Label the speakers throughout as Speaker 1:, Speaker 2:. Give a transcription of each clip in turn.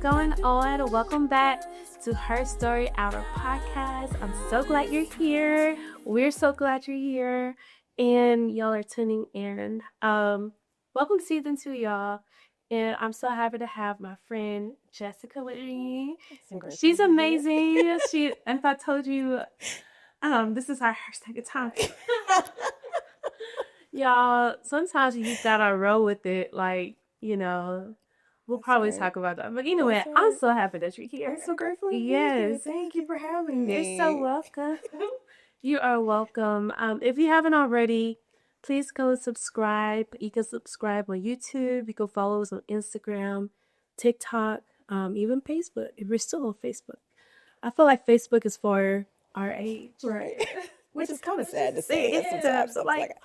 Speaker 1: going on? Welcome back to Her Story, our podcast. I'm so glad you're here. We're so glad you're here, and y'all are tuning in. Welcome to season 2, y'all. And I'm so happy to have my friend Jessica with me. She's amazing. If I told you, this is our second time. Y'all, sometimes you just gotta roll with it, we'll probably talk about that. But anyway, I'm so happy that you're here.
Speaker 2: I'm so grateful to be
Speaker 1: Yes.
Speaker 2: here. Thank you for having me.
Speaker 1: You're so welcome. You are welcome. If you haven't already, please go subscribe. You can subscribe on YouTube. You can follow us on Instagram, TikTok, even Facebook, if we're still on Facebook. I feel like Facebook is for our age.
Speaker 2: Right. Which is kind of sad to say.
Speaker 1: It's
Speaker 2: Sometimes I'm
Speaker 1: like,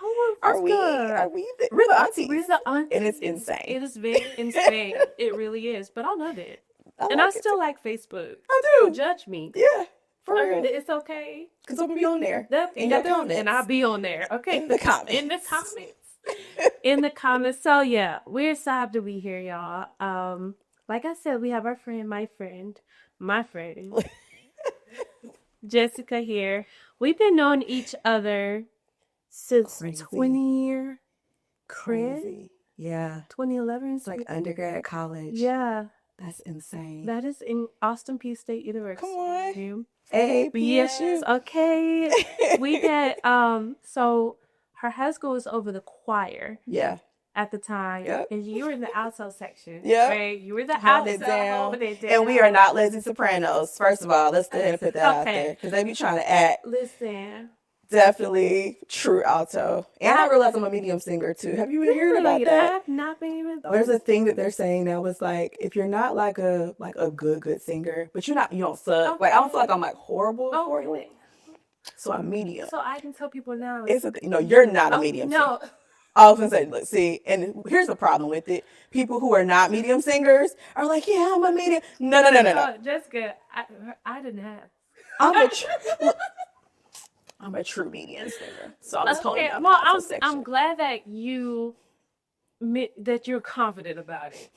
Speaker 2: are we we're the aunties.
Speaker 1: We're the aunties.
Speaker 2: And it's insane.
Speaker 1: It is very insane. It really is. But I love it. I still like Facebook.
Speaker 2: I do.
Speaker 1: Don't judge me.
Speaker 2: Yeah. For real.
Speaker 1: It's okay.
Speaker 2: Because I'm going to be on there.
Speaker 1: And I'll be on there. Okay.
Speaker 2: In the comments.
Speaker 1: In the comments. So, yeah, we're so happy to be here, y'all. Like I said, we have our friend, my friend, Jessica here. We've been knowing each other since 20
Speaker 2: Crazy. Yeah.
Speaker 1: 2011.
Speaker 2: It's like undergrad, college.
Speaker 1: Yeah.
Speaker 2: That's insane.
Speaker 1: That is in Austin Peay State University.
Speaker 2: Come on.
Speaker 1: Yes. Okay. We had so her high school was over the choir.
Speaker 2: Yeah.
Speaker 1: At the time.
Speaker 2: Yep.
Speaker 1: And you were in the alto section.
Speaker 2: Yeah.
Speaker 1: Right? You were the
Speaker 2: Hold it down. And we are not Lizzie Sopranos. First of all, let's go ahead and put that out there. Because they be trying to act.
Speaker 1: Listen.
Speaker 2: Definitely true alto. And I realize I'm a medium singer too. Have you been hearing about that?
Speaker 1: I have not been even.
Speaker 2: There's a thing that they're saying now was like, if you're not like a good singer, but you don't suck.
Speaker 1: Okay.
Speaker 2: Like I don't feel like I'm like horrible.
Speaker 1: Okay.
Speaker 2: So I'm medium.
Speaker 1: So I can tell people now.
Speaker 2: You're not a medium singer. I was gonna say, look, see, and here's the problem with it. People who are not medium singers are like, yeah, I'm a medium. No.
Speaker 1: Jessica, I didn't have.
Speaker 2: I'm a true medium singer. So I'm just
Speaker 1: okay.
Speaker 2: calling
Speaker 1: Well, I'm glad that you're confident about it.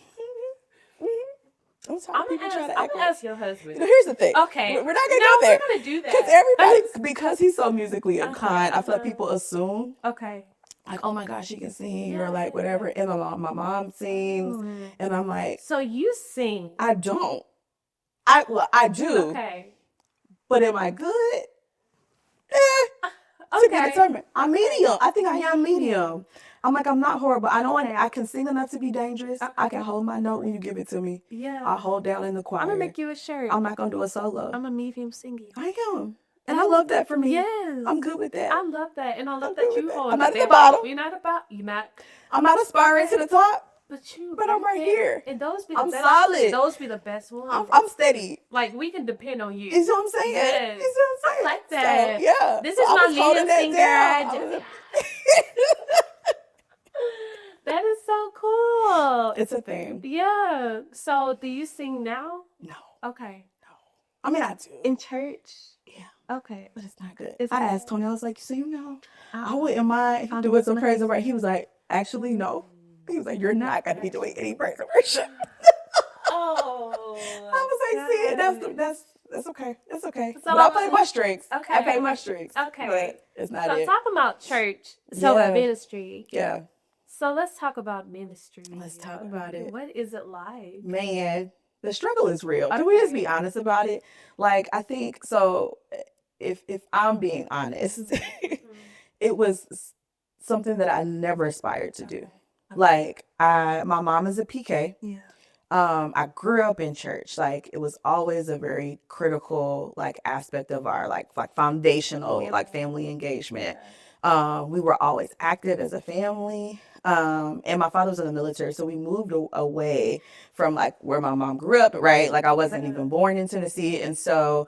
Speaker 2: I'm
Speaker 1: gonna ask your husband.
Speaker 2: Here's the thing.
Speaker 1: Okay.
Speaker 2: We're not gonna go there.
Speaker 1: We're gonna do that.
Speaker 2: Because everybody, because he's so musically inclined, I feel like people assume.
Speaker 1: Okay.
Speaker 2: Like, oh my gosh, she can sing or like whatever. And my mom sings. Mm-hmm. And I'm like.
Speaker 1: So you sing.
Speaker 2: I don't. I do.
Speaker 1: Okay.
Speaker 2: But am I good?
Speaker 1: Okay.
Speaker 2: To be determined. I'm medium. I think I am medium. I'm like, I'm not horrible. I can sing enough to be dangerous. Okay. I can hold my note when you give it to me.
Speaker 1: Yeah.
Speaker 2: I'll hold down in the choir.
Speaker 1: I'm going to make you a shirt.
Speaker 2: I'm not going to do a solo.
Speaker 1: I'm a medium singer.
Speaker 2: I am. And I love that for me.
Speaker 1: Yes.
Speaker 2: I'm good with that.
Speaker 1: I love that. And I love that you hold.
Speaker 2: I'm not at the bottom.
Speaker 1: I'm
Speaker 2: not aspiring to the top.
Speaker 1: But
Speaker 2: I'm right here.
Speaker 1: And
Speaker 2: I'm solid.
Speaker 1: Those be the best ones.
Speaker 2: I'm steady.
Speaker 1: Like, we can depend on you.
Speaker 2: You see what I'm saying?
Speaker 1: Yes.
Speaker 2: You see what I'm saying?
Speaker 1: I like that.
Speaker 2: So, yeah.
Speaker 1: This is my leading singer. That is so cool.
Speaker 2: It's a thing.
Speaker 1: Yeah. So, do you sing now?
Speaker 2: No.
Speaker 1: Okay.
Speaker 2: No. I mean, I do.
Speaker 1: In church?
Speaker 2: Yeah.
Speaker 1: Okay.
Speaker 2: But it's not good. I asked Tony, I was like, so I wouldn't mind if you do some praise and worship. He was like, actually, no. He was like, you're not going to be doing any praise and worship.
Speaker 1: Oh.
Speaker 2: I was like, see, that's okay. That's okay. So but I play my strings.
Speaker 1: Okay.
Speaker 2: I play my strings.
Speaker 1: Okay.
Speaker 2: But it's not
Speaker 1: it. So talking about church, ministry.
Speaker 2: Yeah.
Speaker 1: So let's talk about ministry.
Speaker 2: Let's talk about it.
Speaker 1: What is it like?
Speaker 2: Man, the struggle is real. Can we just be honest about it? Like, I think, so if I'm being honest, it was something that I never aspired to do. Like, my mom is a PK.
Speaker 1: Yeah.
Speaker 2: I grew up in church. Like, it was always a very critical, like, aspect of our, like foundational, like, family engagement. We were always active as a family. And my father was in the military, so we moved away from like where my mom grew up, right? Like I wasn't even born in Tennessee. And so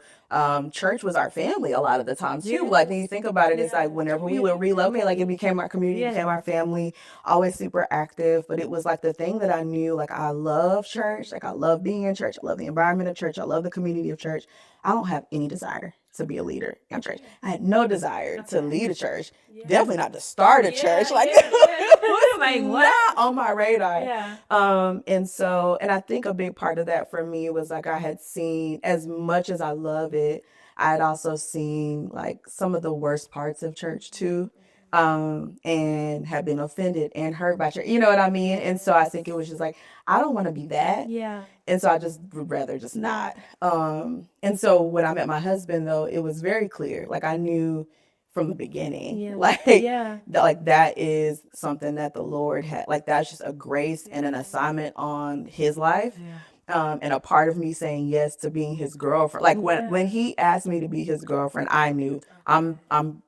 Speaker 2: church was our family a lot of the time too. Like when you think about it, it's like whenever we would relocate, like it became our community, became our family, always super active. But it was like the thing that I knew, like I love church, like I love being in church, I love the environment of church, I love the community of church. I don't have any desire to be a leader in church. I had no desire to lead a church. Definitely not to start a church. Like, it was
Speaker 1: Like, what?
Speaker 2: not on my radar.
Speaker 1: Yeah.
Speaker 2: And I think a big part of that for me was like I had seen, as much as I love it, I had also seen like some of the worst parts of church too. And have been offended and hurt by church. You know what I mean? And so I think it was just like, I don't want to be that.
Speaker 1: Yeah.
Speaker 2: And so I just would rather just not. And so when I met my husband, though, it was very clear. Like I knew from the beginning, like that is something that the Lord had. Like that's just a grace and an assignment on His life. And a part of me saying yes to being his girlfriend. Like when he asked me to be his girlfriend, I knew I'm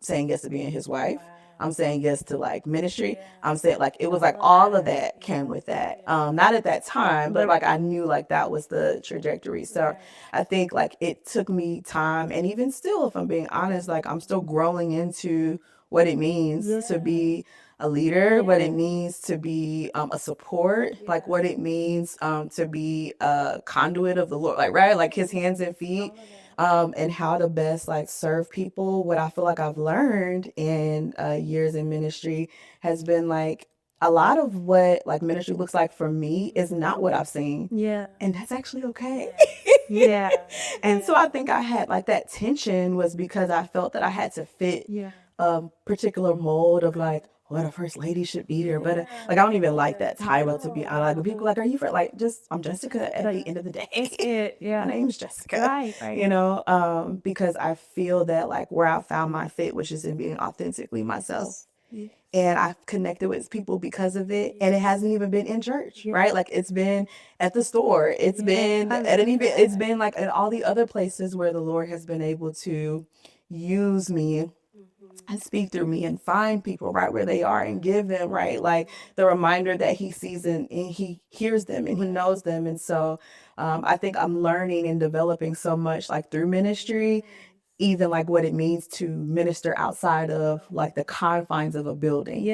Speaker 2: saying yes to being his wife. I'm saying yes to like ministry. I'm saying like it was like all of that came with that. Not at that time, but like I knew like that was the trajectory. So I think like it took me time, and even still, if I'm being honest, like I'm still growing into what it means to be a leader, what it means to be a support, like what it means to be a conduit of the Lord, like right, like His hands and feet. And how to best like serve people. What I feel like I've learned in years in ministry has been like a lot of what like ministry looks like for me is not what I've seen.
Speaker 1: Yeah.
Speaker 2: And that's actually okay.
Speaker 1: Yeah.
Speaker 2: And so I think I had like that tension was because I felt that I had to fit a particular mold of like what a first lady should be there. But like I don't even like that title to be honest. Like when people are like, are you for like just I'm Jessica at the end of the day.
Speaker 1: It's my
Speaker 2: name's Jessica.
Speaker 1: Right.
Speaker 2: You know, because I feel that like where I found my fit, which is in being authentically myself. And I've connected with people because of it. And it hasn't even been in church, right? Like it's been at the store. It's been at an event. It's been like at all the other places where the Lord has been able to use me and speak through me and find people right where they are and give them right like the reminder that He sees and He hears them and He knows them. And so I think I'm learning and developing so much like through ministry, even like what it means to minister outside of like the confines of a building.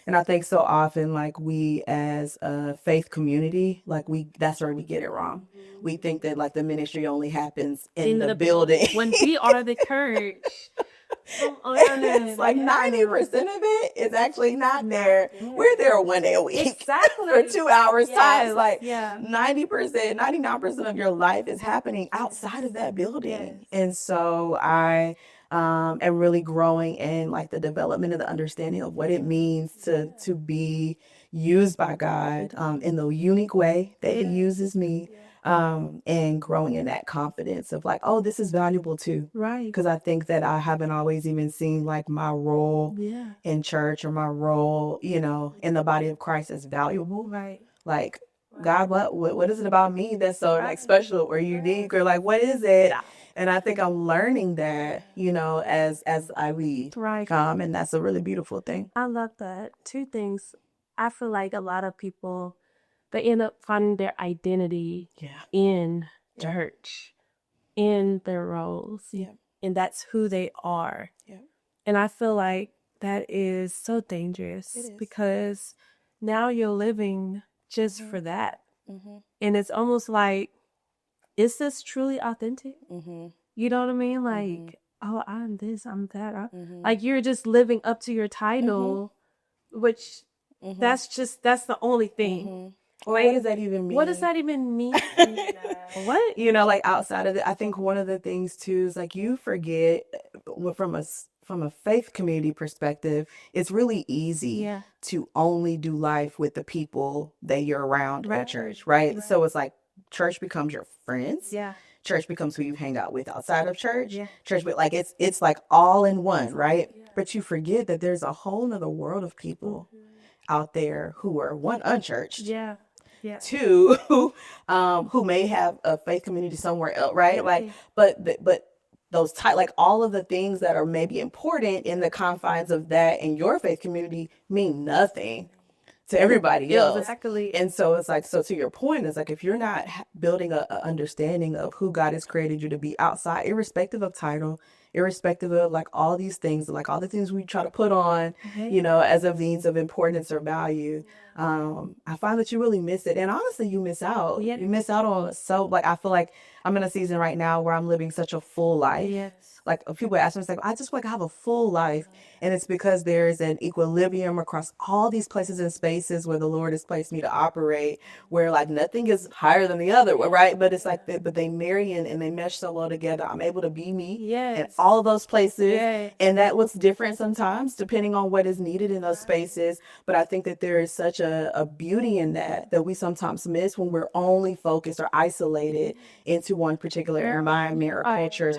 Speaker 2: And I think so often like we as a faith community, like that's where we get it wrong. We think that like the ministry only happens in the building.
Speaker 1: When we are the church.
Speaker 2: It's like 90% of it is actually not there. We're there one day a week for 2 hours time. Like 90%, 99% of your life is happening outside of that building. And so I am really growing in like the development of the understanding of what it means to be used by God in the unique way that He uses me. And growing in that confidence of like, oh, this is valuable too.
Speaker 1: Right.
Speaker 2: Because I think that I haven't always even seen like my role in church or my role, you know, in the body of Christ as valuable.
Speaker 1: Right.
Speaker 2: Like, God, what is it about me that's so like special or unique or like, what is it? And I think I'm learning that, you know, as I lead.
Speaker 1: Right.
Speaker 2: And that's a really beautiful thing.
Speaker 1: I love that. Two things. I feel like a lot of people, they end up finding their identity in church, in their roles. And that's who they are. And I feel like that is so dangerous because now you're living just for that. And it's almost like, is this truly authentic? You know what I mean? Like, oh, I'm this, I'm that. Like you're just living up to your title, which that's the only thing.
Speaker 2: What does that even mean?
Speaker 1: What does that even mean? What?
Speaker 2: You know, like outside of it, I think one of the things too is like you forget from a faith community perspective, it's really easy to only do life with the people that you're around at church, right? So it's like church becomes your friends. Church becomes who you hang out with outside of church. Church, but like it's like all in one, right? But you forget that there's a whole nother world of people out there who are one unchurched. Two, who may have a faith community somewhere else, right? Like, but those like all of the things that are maybe important in the confines of that in your faith community mean nothing to everybody else.
Speaker 1: Exactly.
Speaker 2: And so it's like, so to your point, it's like if you're not building a understanding of who God has created you to be outside, irrespective of title, irrespective of like all these things, like all the things we try to put on, you know, as of means of importance or value, I find that you really miss it. And honestly, you miss out. You miss out on so like I feel like I'm in a season right now where I'm living such a full life.
Speaker 1: Yes.
Speaker 2: Like people ask me, it's like, I just like have a full life. And it's because there's an equilibrium across all these places and spaces where the Lord has placed me to operate, where like nothing is higher than the other, right? But it's like, but they marry and they mesh so well together. I'm able to be me in all of those places.
Speaker 1: Yes.
Speaker 2: And that looks different sometimes depending on what is needed in those spaces. But I think that there is such a beauty in that we sometimes miss when we're only focused or isolated into one particular environment or culture.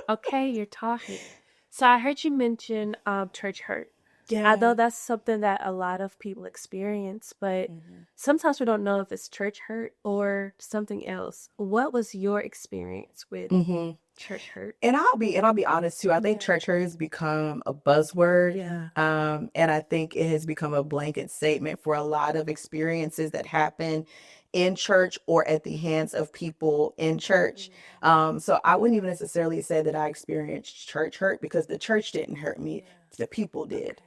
Speaker 1: Okay, you're talking. So I heard you mention church hurt.
Speaker 2: Yeah.
Speaker 1: I know that's something that a lot of people experience, but sometimes we don't know if it's church hurt or something else. What was your experience with church hurt?
Speaker 2: And I'll be honest too. I think church hurt has become a buzzword.
Speaker 1: Yeah.
Speaker 2: And I think it has become a blanket statement for a lot of experiences that happen in church or at the hands of people in church. So I wouldn't even necessarily say that I experienced church hurt because the church didn't hurt me. The people did.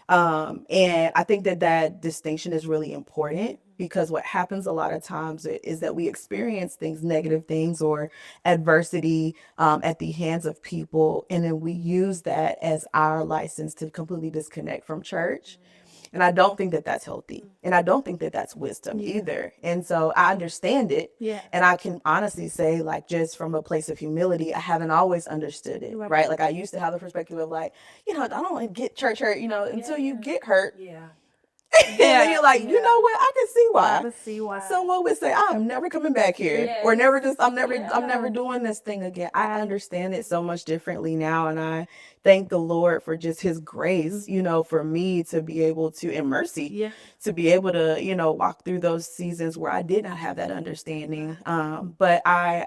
Speaker 2: And I think that distinction is really important because what happens a lot of times is that we experience things, negative things or adversity at the hands of people. And then we use that as our license to completely disconnect from church. And I don't think that that's healthy. And I don't think that that's wisdom either. And so I understand it.
Speaker 1: Yeah.
Speaker 2: And I can honestly say, like, just from a place of humility, I haven't always understood it, right? Like, I used to have the perspective of, like, I don't want to get church hurt, until you get hurt.
Speaker 1: Yeah.
Speaker 2: And then you're like, you know what? I can see why.
Speaker 1: I can see why.
Speaker 2: Someone would say, I'm never coming back here. Or I'm never doing this thing again. I understand it so much differently now. And I thank the Lord for just his grace, for me to be able to, and mercy, to be able to, walk through those seasons where I did not have that understanding. But I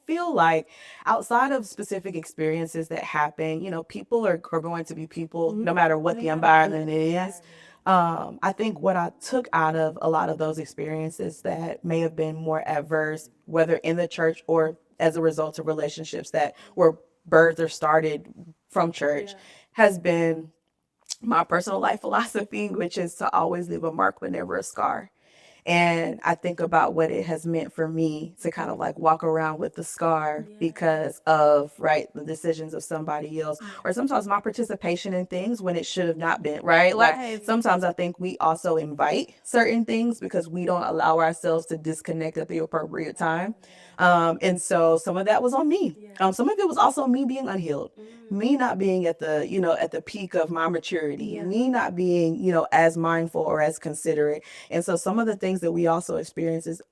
Speaker 2: feel like outside of specific experiences that happen, people are going to be people no matter what the environment is. I think what I took out of a lot of those experiences that may have been more adverse, whether in the church or as a result of relationships that were birthed or started from church, has been my personal life philosophy, which is to always leave a mark but never a scar. And I think about what it has meant for me to kind of like walk around with the scar because of, right, the decisions of somebody else, or sometimes my participation in things when it should have not been, right? Like sometimes I think we also invite certain things because we don't allow ourselves to disconnect at the appropriate time. And so some of that was on me. Some of it was also me being unhealed, me not being at the, at the peak of my maturity, me not being, as mindful or as considerate. And so some of the things that we also experience is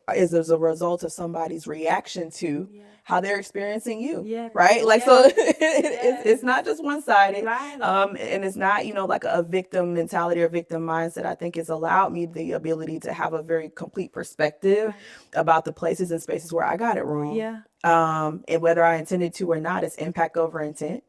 Speaker 2: as a result of somebody's reaction to how they're experiencing you, right? Like, so it's not just one-sided. And it's not, like a victim mentality or victim mindset. I think it's allowed me the ability to have a very complete perspective about the places and spaces where I got it wrong. And whether I intended to or not, it's impact over intent.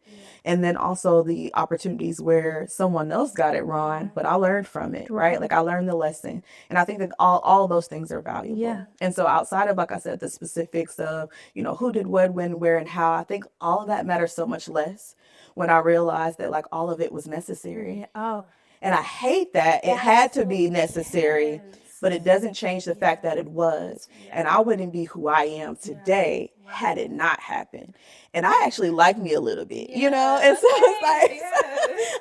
Speaker 2: And then also the opportunities where someone else got it wrong, but I learned from it, right? Like I learned the lesson. And I think that all those things are valuable. And so outside of, like I said, the specifics of, who did what, when, where, and how, I think all of that matters so much less when I realized that like all of it was necessary. And I hate that it had to be necessary, but it doesn't change the fact that it was. And I wouldn't be who I am today had it not happened. And I actually like me a little bit, And so it's like,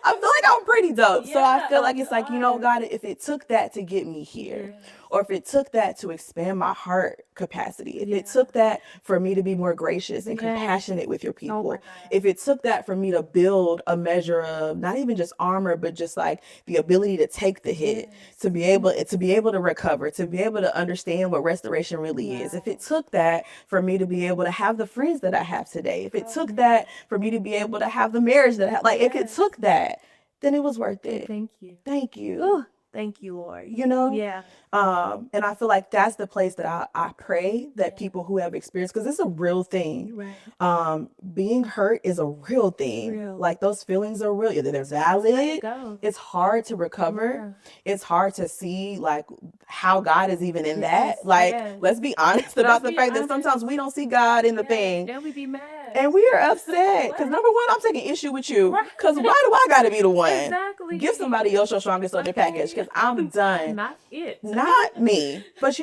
Speaker 2: I feel like I'm pretty dope. So I feel like it's like, God, if it took that to get me here, or if it took that to expand my heart capacity, if it took that for me to be more gracious and compassionate with your people, if it took that for me to build a measure of not even just armor, but just like the ability to take the hit, to be able to recover, to be able to understand what restoration really is. If it took that for me to be able to have the friends that I have today, if it took that for me to be able to have the marriage that I have, like if it took that, then it was worth it.
Speaker 1: Thank you.
Speaker 2: Thank you.
Speaker 1: Ooh, thank you, Lord.
Speaker 2: Yeah. And I feel like that's the place that I pray that people who have experienced, because it's a real thing. Being hurt is a real thing. Like those feelings are real. They're valid. It's hard to recover. It's hard to see like how God is even in that. Like, let's be honest about the fact that sometimes we don't see God in the thing.
Speaker 1: Then we be mad.
Speaker 2: And we are upset because number one, I'm taking issue with you. Because why do I got to be the one?
Speaker 1: Exactly.
Speaker 2: Give somebody else your strongest soldier package because I'm done.
Speaker 1: Not it.
Speaker 2: Not me. But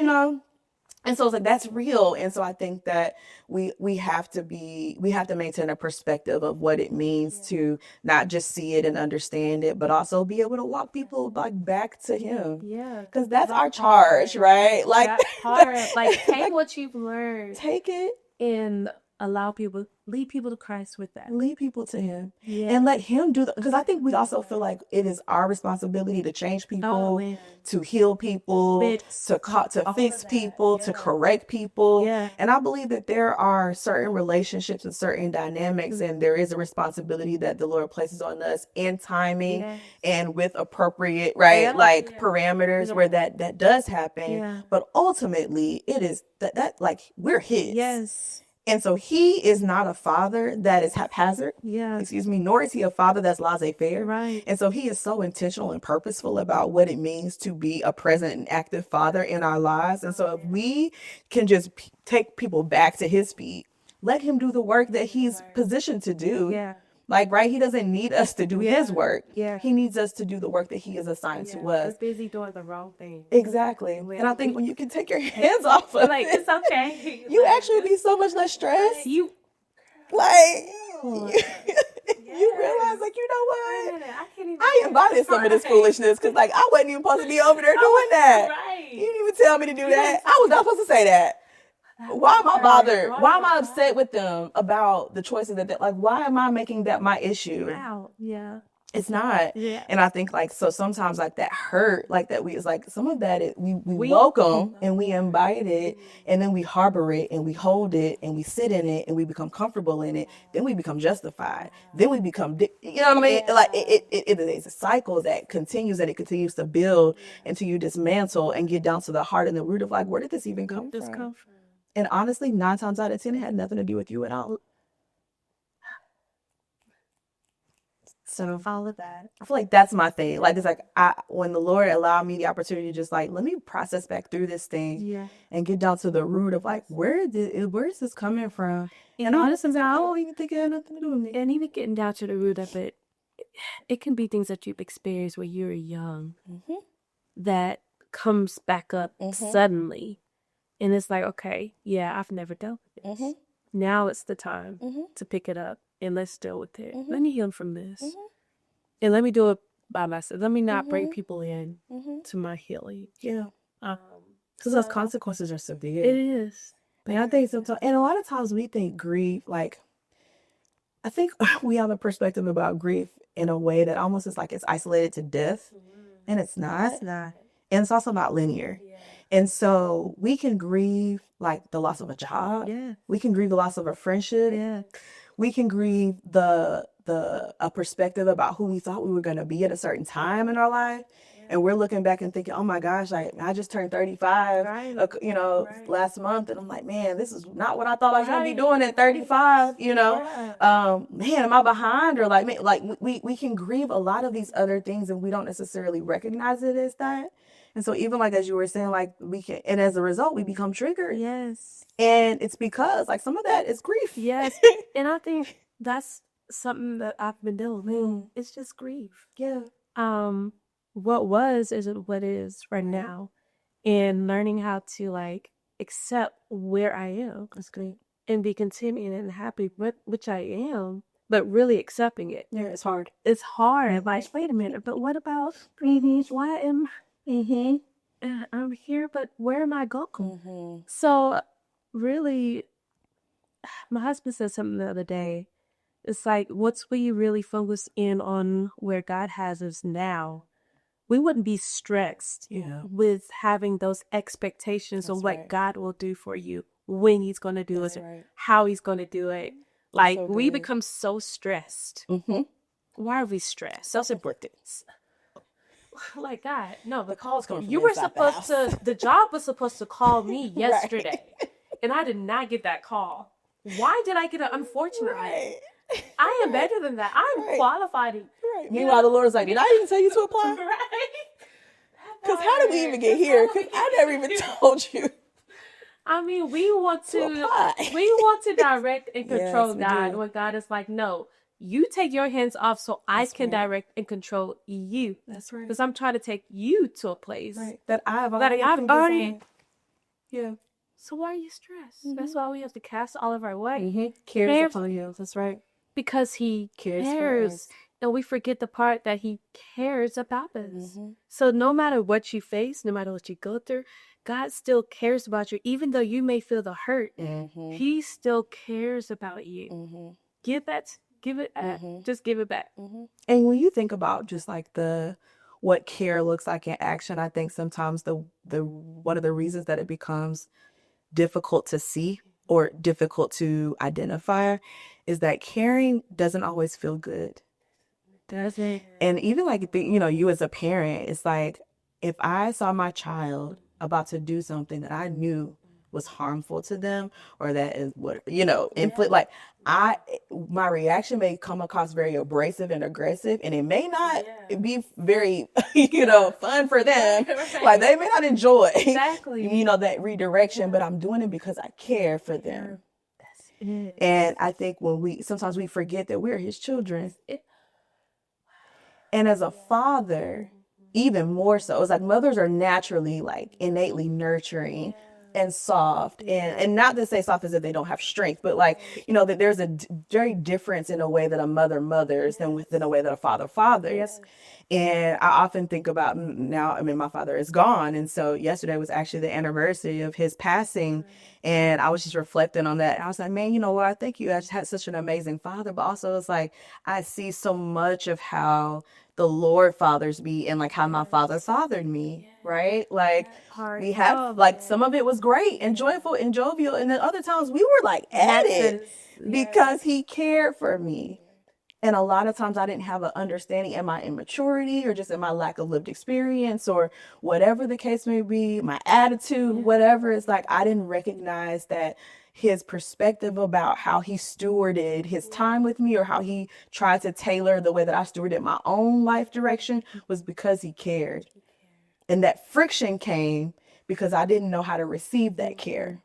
Speaker 2: And so it's like that's real. And so I think that we have to maintain a perspective of what it means to not just see it and understand it, but also be able to walk people like back to him.
Speaker 1: Yeah.
Speaker 2: Because that's our charge, right? Like
Speaker 1: That part, like take what you've learned,
Speaker 2: take it
Speaker 1: and lead people to Christ with that.
Speaker 2: lead people to him.
Speaker 1: Yeah.
Speaker 2: And let him do because I think we also feel like it is our responsibility to change people, to heal people, to fix people, to correct people.
Speaker 1: Yeah.
Speaker 2: And I believe that there are certain relationships and certain dynamics, and there is a responsibility that the Lord places on us in timing and with appropriate, right, like parameters where that does happen.
Speaker 1: Yeah.
Speaker 2: But ultimately, it is that like we're His.
Speaker 1: Yes.
Speaker 2: And so He is not a father that is haphazard.
Speaker 1: Yeah.
Speaker 2: Excuse me. Nor is He a father that's laissez-faire.
Speaker 1: Right.
Speaker 2: And so He is so intentional and purposeful about what it means to be a present and active father in our lives. And so if we can just take people back to His feet, let Him do the work that He's positioned to do.
Speaker 1: Yeah.
Speaker 2: Like, right, He doesn't need us to do His work.
Speaker 1: Yeah.
Speaker 2: He needs us to do the work that He is assigned to us.
Speaker 1: We're busy doing the wrong thing.
Speaker 2: Exactly. And I think when you can take your hands off of
Speaker 1: like,
Speaker 2: it,
Speaker 1: it's okay.
Speaker 2: you actually be so much less stressed.
Speaker 1: You
Speaker 2: Like, you realize, like, you know what? I invited some of this foolishness because, like, I wasn't even supposed to be over there doing that.
Speaker 1: Right.
Speaker 2: You didn't even tell me to do that. I was not supposed to say that. Why am I bothered? Why am I upset with them about the choices that like, why am I making that my issue?
Speaker 1: Wow. Yeah.
Speaker 2: It's not.
Speaker 1: Yeah.
Speaker 2: And I think like, so sometimes like that hurt, like that it's like some of that, we welcome and we invite it and then we harbor it and we hold it and we sit in it and we become comfortable in it. Then we become justified. Then we become, you know what I mean? Like it is a cycle that continues and it continues to build until you dismantle and get down to the heart and the root of like, where did this even come from? And honestly, 9 times out of 10, it had nothing to do with you at all.
Speaker 1: So all of that.
Speaker 2: I feel like that's my thing. Like it's like when the Lord allowed me the opportunity to just like let me process back through this thing and get down to the root of like where is this coming from? And honestly, I don't even think it had nothing to do with me.
Speaker 1: And even getting down to the root of it, it can be things that you've experienced when you were young that comes back up suddenly. And it's like, okay, yeah, I've never dealt with this. Now it's the time to pick it up and let's deal with it. Let me heal from this. And let me do it by myself. Let me not bring people in to my healing.
Speaker 2: Yeah. Because those consequences are severe.
Speaker 1: It is.
Speaker 2: But I think sometimes, and a lot of times we think grief, like, I think we have a perspective about grief in a way that almost is like it's isolated to death. And it's not.
Speaker 1: It's not.
Speaker 2: And it's also not linear. And so we can grieve like the loss of a job.
Speaker 1: Yeah.
Speaker 2: We can grieve the loss of a friendship.
Speaker 1: Yeah.
Speaker 2: We can grieve a perspective about who we thought we were going to be at a certain time in our life. And we're looking back and thinking, oh my gosh, I just turned 35, last month. And I'm like, man, this is not what I thought I was going to be doing at 35, man, am I behind? Or like, man, like we can grieve a lot of these other things and we don't necessarily recognize it as that. And so even like, as you were saying, like we can, and as a result, we become triggered.
Speaker 1: Yes.
Speaker 2: And it's because like some of that is grief.
Speaker 1: Yes. And I think that's something that I've been dealing with. It's just grief.
Speaker 2: Yeah.
Speaker 1: What was isn't what is right now. And learning how to like accept where I am.
Speaker 2: That's great.
Speaker 1: And be content and happy with which I am. But really accepting it.
Speaker 2: Yeah, it's hard.
Speaker 1: It's hard. Like, wait a minute, but what about why am I'm here, but where am I going? So really, my husband said something the other day. It's like, what's we really focus in on where God has us now, we wouldn't be stressed with having those expectations of what God will do for you, when he's going to do it, how he's going to do it. Like, we become so stressed. Why are we stressed?
Speaker 2: Self-importance.
Speaker 1: Like, God, no,
Speaker 2: the call's coming from
Speaker 1: you were
Speaker 2: inside
Speaker 1: supposed
Speaker 2: the
Speaker 1: to, the job was supposed to call me yesterday, and I did not get that call. Why did I get it? Unfortunately, I am better than that. I'm qualified.
Speaker 2: Meanwhile, the Lord's like, did I even tell you to apply? Because how did we even get here? Because I never even told you.
Speaker 1: I mean, we want to direct and control God when God is like, no, you take your hands off so I can direct and control you.
Speaker 2: That's right.
Speaker 1: Because I'm trying to take you to a place
Speaker 2: that I've
Speaker 1: already.
Speaker 2: Yeah.
Speaker 1: So why are you stressed? That's why we have to cast all of our weight.
Speaker 2: Cares
Speaker 1: Cares
Speaker 2: upon you. That's right.
Speaker 1: because he
Speaker 2: Cares for
Speaker 1: cares.
Speaker 2: us.
Speaker 1: And we forget the part that he cares about us. So no matter what you face, no matter what you go through, God still cares about you. Even though you may feel the hurt, he still cares about you. Give it back. Just give it back.
Speaker 2: And when you think about just like what care looks like in action, I think sometimes the one of the reasons that it becomes difficult to see or difficult to identify is that caring doesn't always feel good.
Speaker 1: Does it?
Speaker 2: And even like you as a parent, it's like if I saw my child about to do something that I knew was harmful to them or that is what inflict like my reaction may come across very abrasive and aggressive, and it may not be very fun for them. Like they may not enjoy that redirection, but I'm doing it because I care for them.
Speaker 1: That's it.
Speaker 2: And I think sometimes we forget that we're his children. And as a father, even more so, it's like mothers are naturally like innately nurturing and soft, and not to say soft as if they don't have strength, but like that there's a very difference in a way that a mother mothers than a way that a father fathers. And I often think about now, I mean, my father is gone, and so yesterday was actually the anniversary of his passing, and I was just reflecting on that. I was like, man, you know what? I think you guys had such an amazing father, but also it's like I see so much of how the Lord fathers me and like how my father fathered me, right? Like we have like some of it was great and joyful and jovial, and then other times we were like at it because he cared for me. And a lot of times I didn't have an understanding in my immaturity or just in my lack of lived experience or whatever the case may be, my attitude, whatever. It's like I didn't recognize that his perspective about how he stewarded his time with me or how he tried to tailor the way that I stewarded my own life direction was because he cared. And that friction came because I didn't know how to receive that care.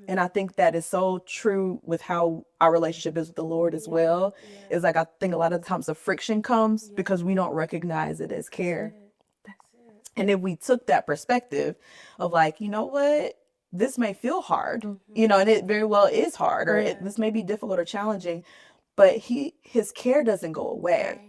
Speaker 2: And I think that is so true with how our relationship is with the Lord as well. It's like I think a lot of times the friction comes because we don't recognize it as care. And if we took that perspective of like, you know what, this may feel hard, and it very well is hard, or this may be difficult or challenging, but his care doesn't go away.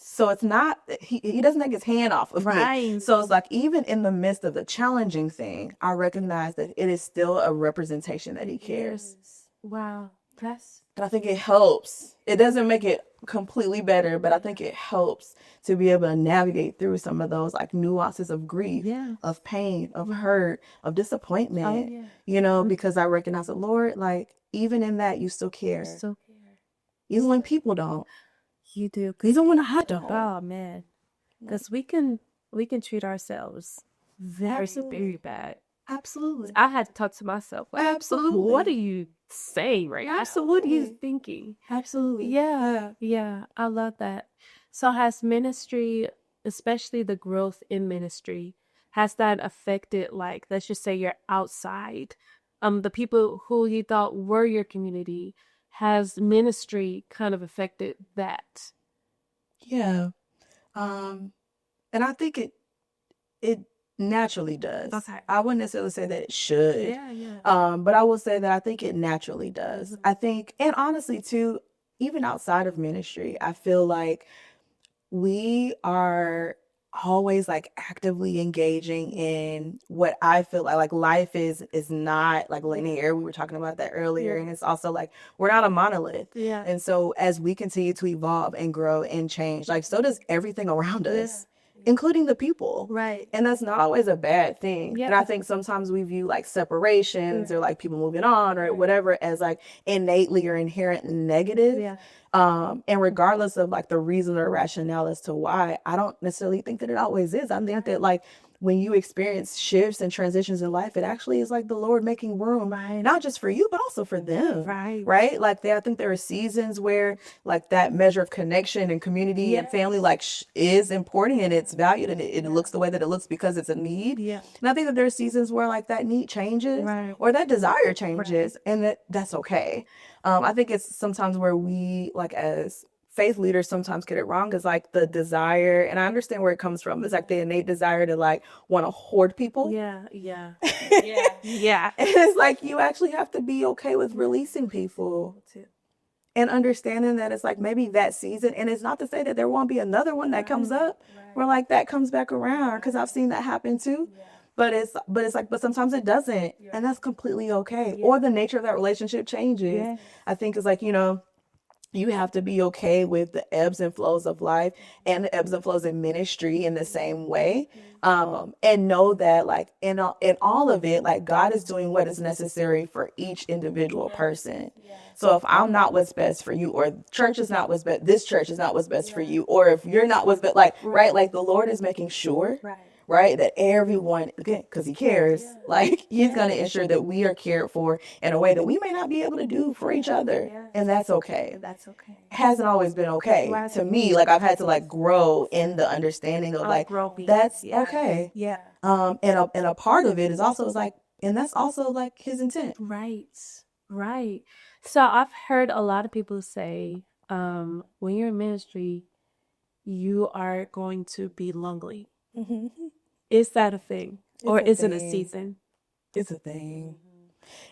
Speaker 2: So it's not, he doesn't take his hand off of me. So it's like, even in the midst of the challenging thing, I recognize that it is still a representation that he cares.
Speaker 1: Wow.
Speaker 2: And I think it helps. It doesn't make it completely better, but I think it helps to be able to navigate through some of those like nuances of grief, of pain, of hurt, of disappointment, because I recognize the Lord, like even in that, you still care. Even when people don't.
Speaker 1: You do.
Speaker 2: Even when I don't.
Speaker 1: Oh man, because we can treat ourselves very bad.
Speaker 2: Absolutely.
Speaker 1: I had to talk to myself. Like,
Speaker 2: Absolutely.
Speaker 1: What are you saying right now? What are you thinking?
Speaker 2: Absolutely.
Speaker 1: Yeah. I love that. So has ministry, especially the growth in ministry, has that affected, like, let's just say you're outside, the people who you thought were your community? Has ministry kind of affected that?
Speaker 2: Yeah. And I think it naturally does.
Speaker 1: Okay.
Speaker 2: I wouldn't necessarily say that it should.
Speaker 1: Yeah.
Speaker 2: But I will say that I think it naturally does. I think, and honestly too, even outside of ministry, I feel like we are always like actively engaging in what I feel like life is not like linear. We were talking about that earlier. And it's also like we're not a monolith. And so as we continue to evolve and grow and change, like so does everything around us, including the people.
Speaker 1: Right.
Speaker 2: And that's not always a bad thing. And I think sometimes we view like separations or like people moving on or whatever as like innately or inherently negative. And regardless of like the reason or rationale as to why, I don't necessarily think that it always is. I think that like when you experience shifts and transitions in life, it actually is like the Lord making room, not just for you, but also for them. Right. Like I think there are seasons where like that measure of connection and community and family like is important and it's valued and it looks the way that it looks because it's a need. And I think that there are seasons where like that need changes or that desire changes and that's okay. I think it's sometimes where we like as faith leaders sometimes get it wrong is like the desire, and I understand where it comes from. It's like the innate desire to like want to hoard people.
Speaker 1: Yeah.
Speaker 2: And it's like you actually have to be okay with releasing people and understanding that it's like maybe that season, and it's not to say that there won't be another one that comes up where like that comes back around, because I've seen that happen too. But it's like, but sometimes it doesn't, and that's completely okay. Or the nature of that relationship changes. I think it's like, you know, you have to be okay with the ebbs and flows of life and the ebbs and flows in ministry in the same way. And know that like in all of it, like God is doing what is necessary for each individual person. So if I'm not what's best for you, or church is not what's best, this church is not what's best for you, or if you're not what's best, like, right, like the Lord is making sure, right, that everyone, again, because he cares, like he's going to ensure that we are cared for in a way that we may not be able to do for each other. And that's okay. It hasn't always been okay to me. Like I've had to like grow in the understanding of like, that's okay. And a part of it is also is like, and that's also like his intent.
Speaker 1: Right. So I've heard a lot of people say, when you're in ministry, you are going to be lonely. Is that a thing? Or is it a season?
Speaker 2: It's a thing.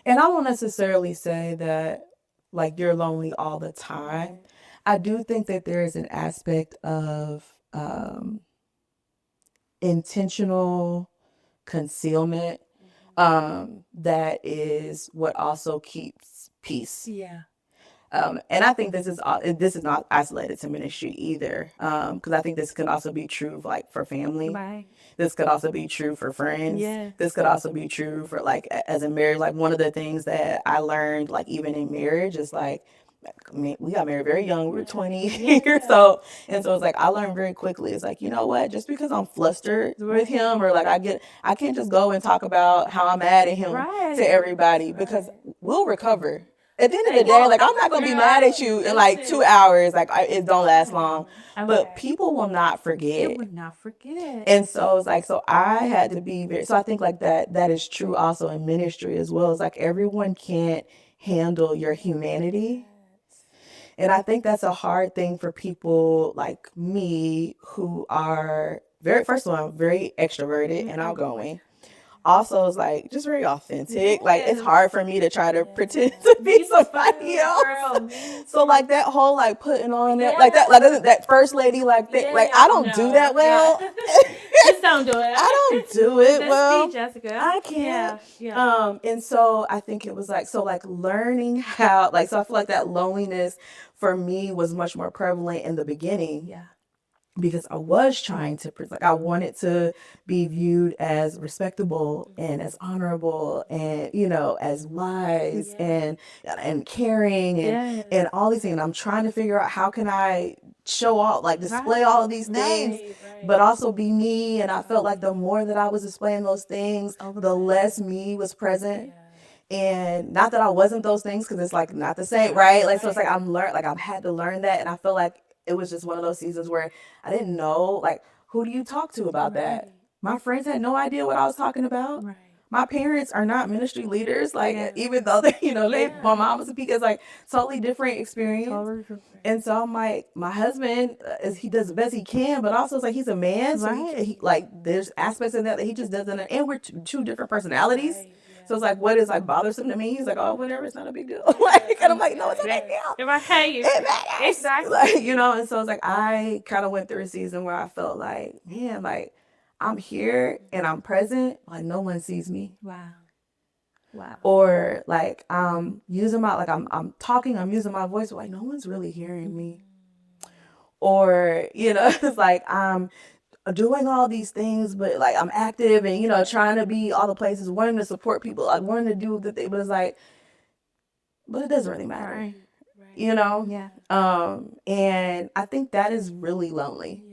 Speaker 2: And I won't necessarily say that like you're lonely all the time. I do think that there is an aspect of intentional concealment that is what also keeps peace. And I think this is not isolated to ministry either, because I think this can also be true like for family. This could also be true for friends. This could also be true for like as a marriage. Like one of the things that I learned like even in marriage is like, I mean, we got married very young. We were 20 years old. And so it's like, I learned very quickly. It's like, you know what? Just because I'm flustered with him, or like I can't just go and talk about how I'm mad at him to everybody, because we'll recover. At the end of the day, like I'm not going to be mad at you in like 2 hours. Like it don't last long, but people will not forget. And so it's like, so I had to be very, so I think like that is true also in ministry as well. It's like everyone can't handle your humanity. And I think that's a hard thing for people like me who are first of all, I'm very extroverted and outgoing. Also, it's like just very authentic. Like it's hard for me to try to pretend to be somebody else. So like that whole like putting on that that first lady like thing, like I don't do that well.
Speaker 1: Just don't do it.
Speaker 2: I don't do it well.
Speaker 1: Me, Jessica.
Speaker 2: I can't. And so I think it was like, so like learning how, like, so I feel like that loneliness for me was much more prevalent in the beginning. Because I was trying to, like, I wanted to be viewed as respectable and as honorable and, you know, as wise and caring and all these things. And I'm trying to figure out how can I show off, like display all of these things, but also be me. And I felt like the more that I was displaying those things, the less me was present. And not that I wasn't those things, because it's like not the same, right? Like, so it's like I've had to learn that. And I feel like it was just one of those seasons where I didn't know, like, who do you talk to about that? My friends had no idea what I was talking about. My parents are not ministry leaders, like, even though they, you know, my mom was a peak, it's like totally different experience. And so I'm like, my husband, he does the best he can, but also it's like he's a man, so he like there's aspects in that he just doesn't, and we're two different personalities. So it's like, what is like bothersome to me? He's like, oh, whatever, it's not a big deal. Like, and I'm like, no, it's a big deal.
Speaker 1: If I hate you,
Speaker 2: exactly. Like, you know, and so it's like I kind of went through a season where I felt like, man, like I'm here and I'm present, like no one sees me.
Speaker 1: Wow.
Speaker 2: Or like I'm using my, like I'm talking, I'm using my voice, but like no one's really hearing me. Or, you know, it's like I'm doing all these things, but like I'm active and, you know, trying to be all the places, wanting to support people, like wanting to do the thing, but it's like, but it doesn't really matter, you know? And I think that is really lonely.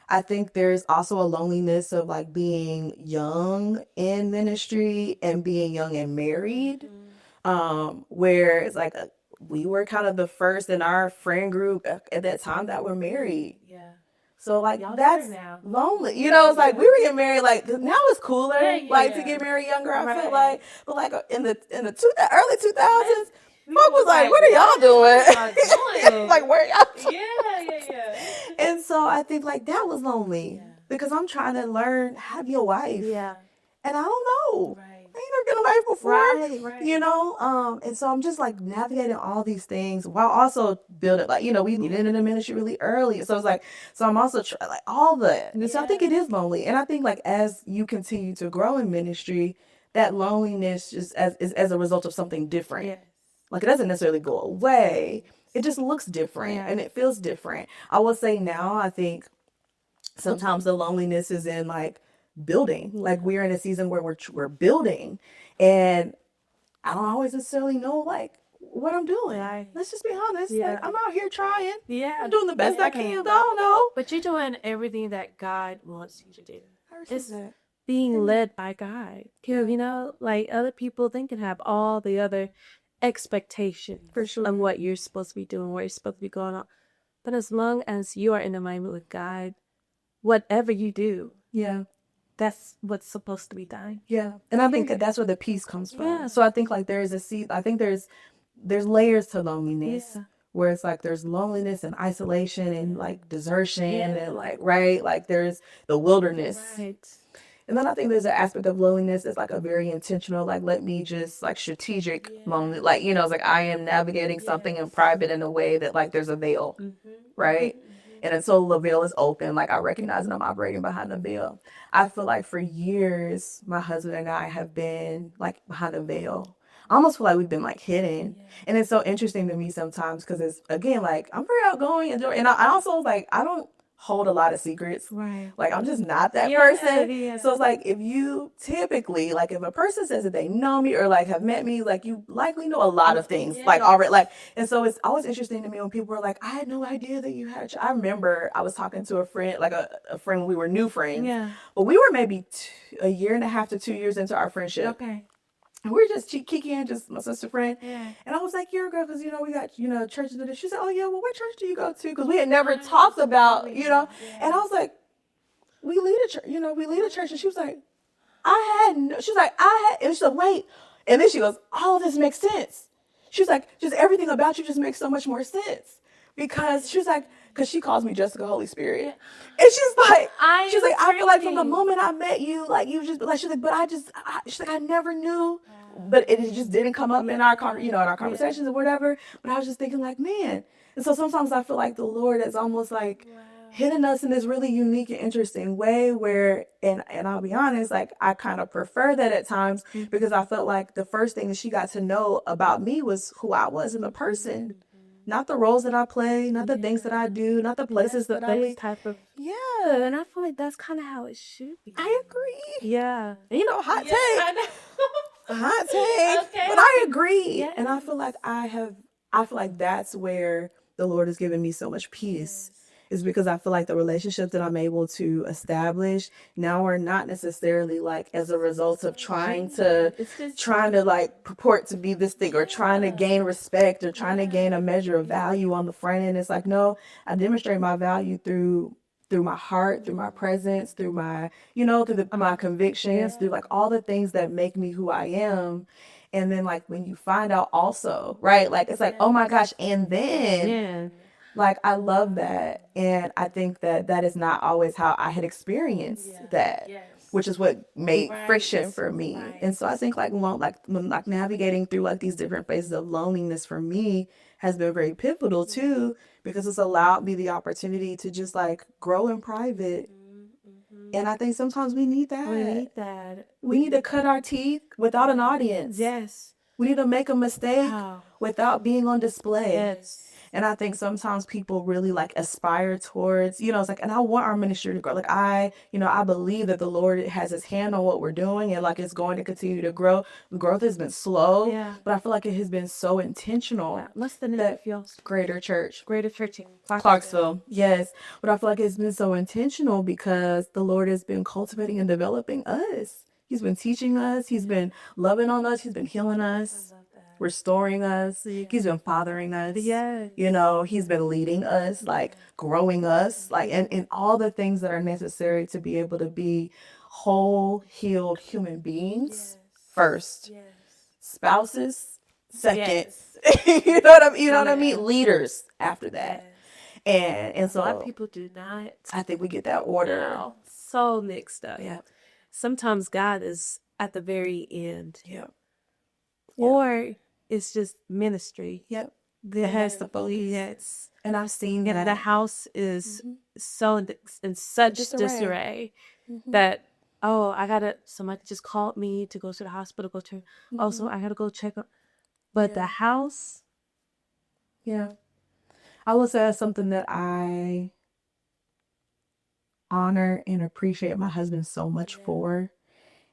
Speaker 2: I think there's also a loneliness of like being young in ministry and being young and married, where it's like we were kind of the first in our friend group at that time that were married. So like that's lonely, you know. It's like we were getting married. Like now it's cooler, to get married younger. I feel like, but like in the early 2000s, folk was like, "What are y'all doing?" Like, where y'all?
Speaker 1: Yeah.
Speaker 2: And so I think like that was lonely because I'm trying to learn how to be a wife.
Speaker 1: Yeah.
Speaker 2: And I don't know.
Speaker 1: Right.
Speaker 2: I ain't never been a wife before.
Speaker 1: Right.
Speaker 2: You know? And so I'm just like navigating all these things while also building, like, you know, we needed in the ministry really early. So it's like, so I'm also trying like all that. And so I think it is lonely. And I think like as you continue to grow in ministry, that loneliness just is as a result of something different.
Speaker 1: Yes.
Speaker 2: Like it doesn't necessarily go away. It just looks different and it feels different. I will say now, I think sometimes the loneliness is in like building. Like we're in a season where we're building, and I don't always necessarily know like what I'm doing.
Speaker 1: Right.
Speaker 2: Let's just be honest.
Speaker 1: Yeah.
Speaker 2: Like I'm out here trying.
Speaker 1: Yeah.
Speaker 2: I'm doing the best I can. But I don't know.
Speaker 1: But you're doing everything that God wants you to do.
Speaker 2: It's that.
Speaker 1: Being led by God. You know, like other people, they can have all the other expectations
Speaker 2: For sure.
Speaker 1: of what you're supposed to be doing, what you're supposed to be going on. But as long as you are in alignment with God, whatever you do, that's what's supposed to be done.
Speaker 2: Yeah. And I think that that's where the peace comes from.
Speaker 1: Yeah.
Speaker 2: So I think like I think there's layers to loneliness.
Speaker 1: Yeah.
Speaker 2: Where it's like there's loneliness and isolation and like desertion and like, right? Like there's the wilderness.
Speaker 1: Right.
Speaker 2: And then I think there's an aspect of loneliness that's like a very intentional, like let me just like strategic lonely, like, you know, it's like I am navigating something in private in a way that like there's a veil, right? And until the veil is open, like I recognize that I'm operating behind the veil. I feel like for years, my husband and I have been like behind a veil. I almost feel like we've been like hidden. And it's so interesting to me sometimes because it's, again, like I'm very outgoing and I also like, I don't hold a lot of secrets.
Speaker 1: Right.
Speaker 2: Like I'm just not that person. So it's like if you typically, like if a person says that they know me or like have met me, like you likely know a lot of things like already. Like, and so it's always interesting to me when people are like, I had no idea that you had a child. I remember I was talking to a friend, like a friend when we were new friends.
Speaker 1: Yeah.
Speaker 2: But we were maybe a year and a half to 2 years into our friendship.
Speaker 1: Okay.
Speaker 2: And we were just kikiing, just my sister friend.
Speaker 1: Yeah.
Speaker 2: And I was like, you're a girl, because, you know, we got, you know, church. She said, oh, yeah, well, what church do you go to? Because we had never talked about, you know. And I was like, we lead a church, you know, we lead a church. And she was like, and she's like, wait. And then she goes, all of this makes sense. She was like, just everything about you just makes so much more sense. Because she was like, because she calls me Jessica Holy Spirit. And she's like, I feel like from the moment I met you, like you just like, she's like, but she's like, I never knew, but it just didn't come up in our, in our conversations or whatever. But I was just thinking like, man. And so sometimes I feel like the Lord is almost like hitting us in this really unique and interesting way where, and I'll be honest, like I kind of prefer that at times because I felt like the first thing that she got to know about me was who I was as a person. Not the roles that I play, not the things that I do, not the places that I lead.
Speaker 1: And I feel like that's kind of how it should be.
Speaker 2: I agree.
Speaker 1: Yeah.
Speaker 2: You know, hot take. Hot take. Okay. But I agree. Yeah. And I feel like that's where the Lord has given me so much peace. Is because I feel like the relationships that I'm able to establish now are not necessarily like as a result of trying to like purport to be this thing or trying to gain respect or trying to gain a measure of value on the front end. It's like, no, I demonstrate my value through my heart, through my presence, through my, through my convictions, through like all the things that make me who I am. And then like when you find out also, right? Like it's like, oh my gosh. And then like, I love that. And I think that is not always how I had experienced that, which is what made friction for me. And so I think like navigating through like these different phases of loneliness for me has been very pivotal too, because it's allowed me the opportunity to just like grow in private. And I think sometimes we need that. We need to cut our teeth without an audience.
Speaker 1: Yes.
Speaker 2: We need to make a mistake without being on display. Yes. And I think sometimes people really like aspire towards, it's like, and I want our ministry to grow. Like I believe that the Lord has his hand on what we're doing and like it's going to continue to grow. The growth has been slow, but I feel like it has been so intentional.
Speaker 1: What's the name of your
Speaker 2: Greater Church
Speaker 1: in
Speaker 2: Clarksville. Yes. But I feel like it's been so intentional because the Lord has been cultivating and developing us. He's been teaching us. He's been loving on us. He's been healing us. Restoring us. He's been fathering us. He's been leading us, like growing us, like and all the things that are necessary to be able to be whole, healed human beings first. Spouses, second.
Speaker 1: Yes.
Speaker 2: You know what I mean? You know what I
Speaker 1: Kinda
Speaker 2: mean?
Speaker 1: is.
Speaker 2: Leaders after that.
Speaker 1: Yes.
Speaker 2: And
Speaker 1: A lot of
Speaker 2: so
Speaker 1: people do not
Speaker 2: I think we get that order.
Speaker 1: now. So mixed up.
Speaker 2: Yeah.
Speaker 1: Sometimes God is at the very end.
Speaker 2: Yep.
Speaker 1: Or it's just ministry.
Speaker 2: Yep.
Speaker 1: That
Speaker 2: And
Speaker 1: has
Speaker 2: that's
Speaker 1: to
Speaker 2: the focus.
Speaker 1: be yes.
Speaker 2: And I've seen
Speaker 1: And
Speaker 2: that.
Speaker 1: the house is
Speaker 2: Mhm.
Speaker 1: so in such
Speaker 2: Disarray.
Speaker 1: disarray
Speaker 2: Mhm.
Speaker 1: that somebody just called me to go to the hospital, so I gotta go check up. But the house,
Speaker 2: Yeah. I would say that's something that I honor and appreciate my husband so much for,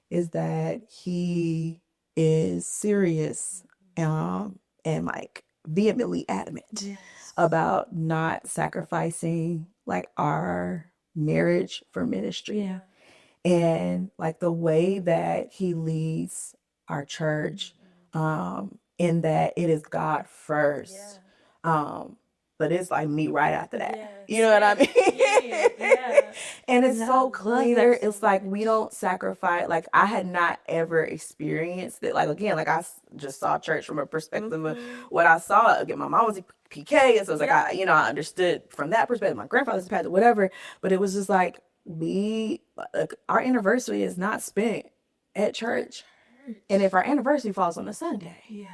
Speaker 2: is that he is serious and like vehemently adamant about not sacrificing like our marriage for ministry. And like the way that he leads our church, in that it is God first. But it's like me right after that. You know what I mean? And it's so clear. It's like we don't sacrifice. Like I had not ever experienced it. Like again, like just saw church from a perspective of what I saw. Again, my mom was a PK, and so it's like I understood from that perspective. My grandfather's a pastor, whatever. But it was just like our anniversary is not spent at church. And if our anniversary falls on a Sunday,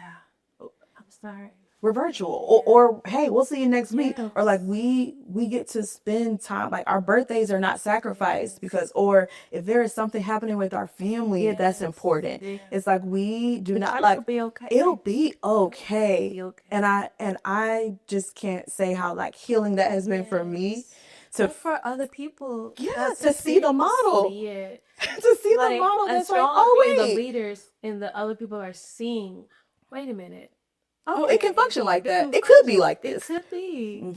Speaker 1: I'm sorry.
Speaker 2: we're virtual, or hey, we'll see you next week, or like we get to spend time. Like our birthdays are not sacrificed because, or if there is something happening with our family that's important, it's like we do not like. It'll be okay. And I just can't say how like healing that has been for me.
Speaker 1: For other people,
Speaker 2: to see the model, to see the model that's like,
Speaker 1: the leaders and the other people are seeing. Wait a minute.
Speaker 2: Oh, it can function like that. It could be like this.
Speaker 1: It could be.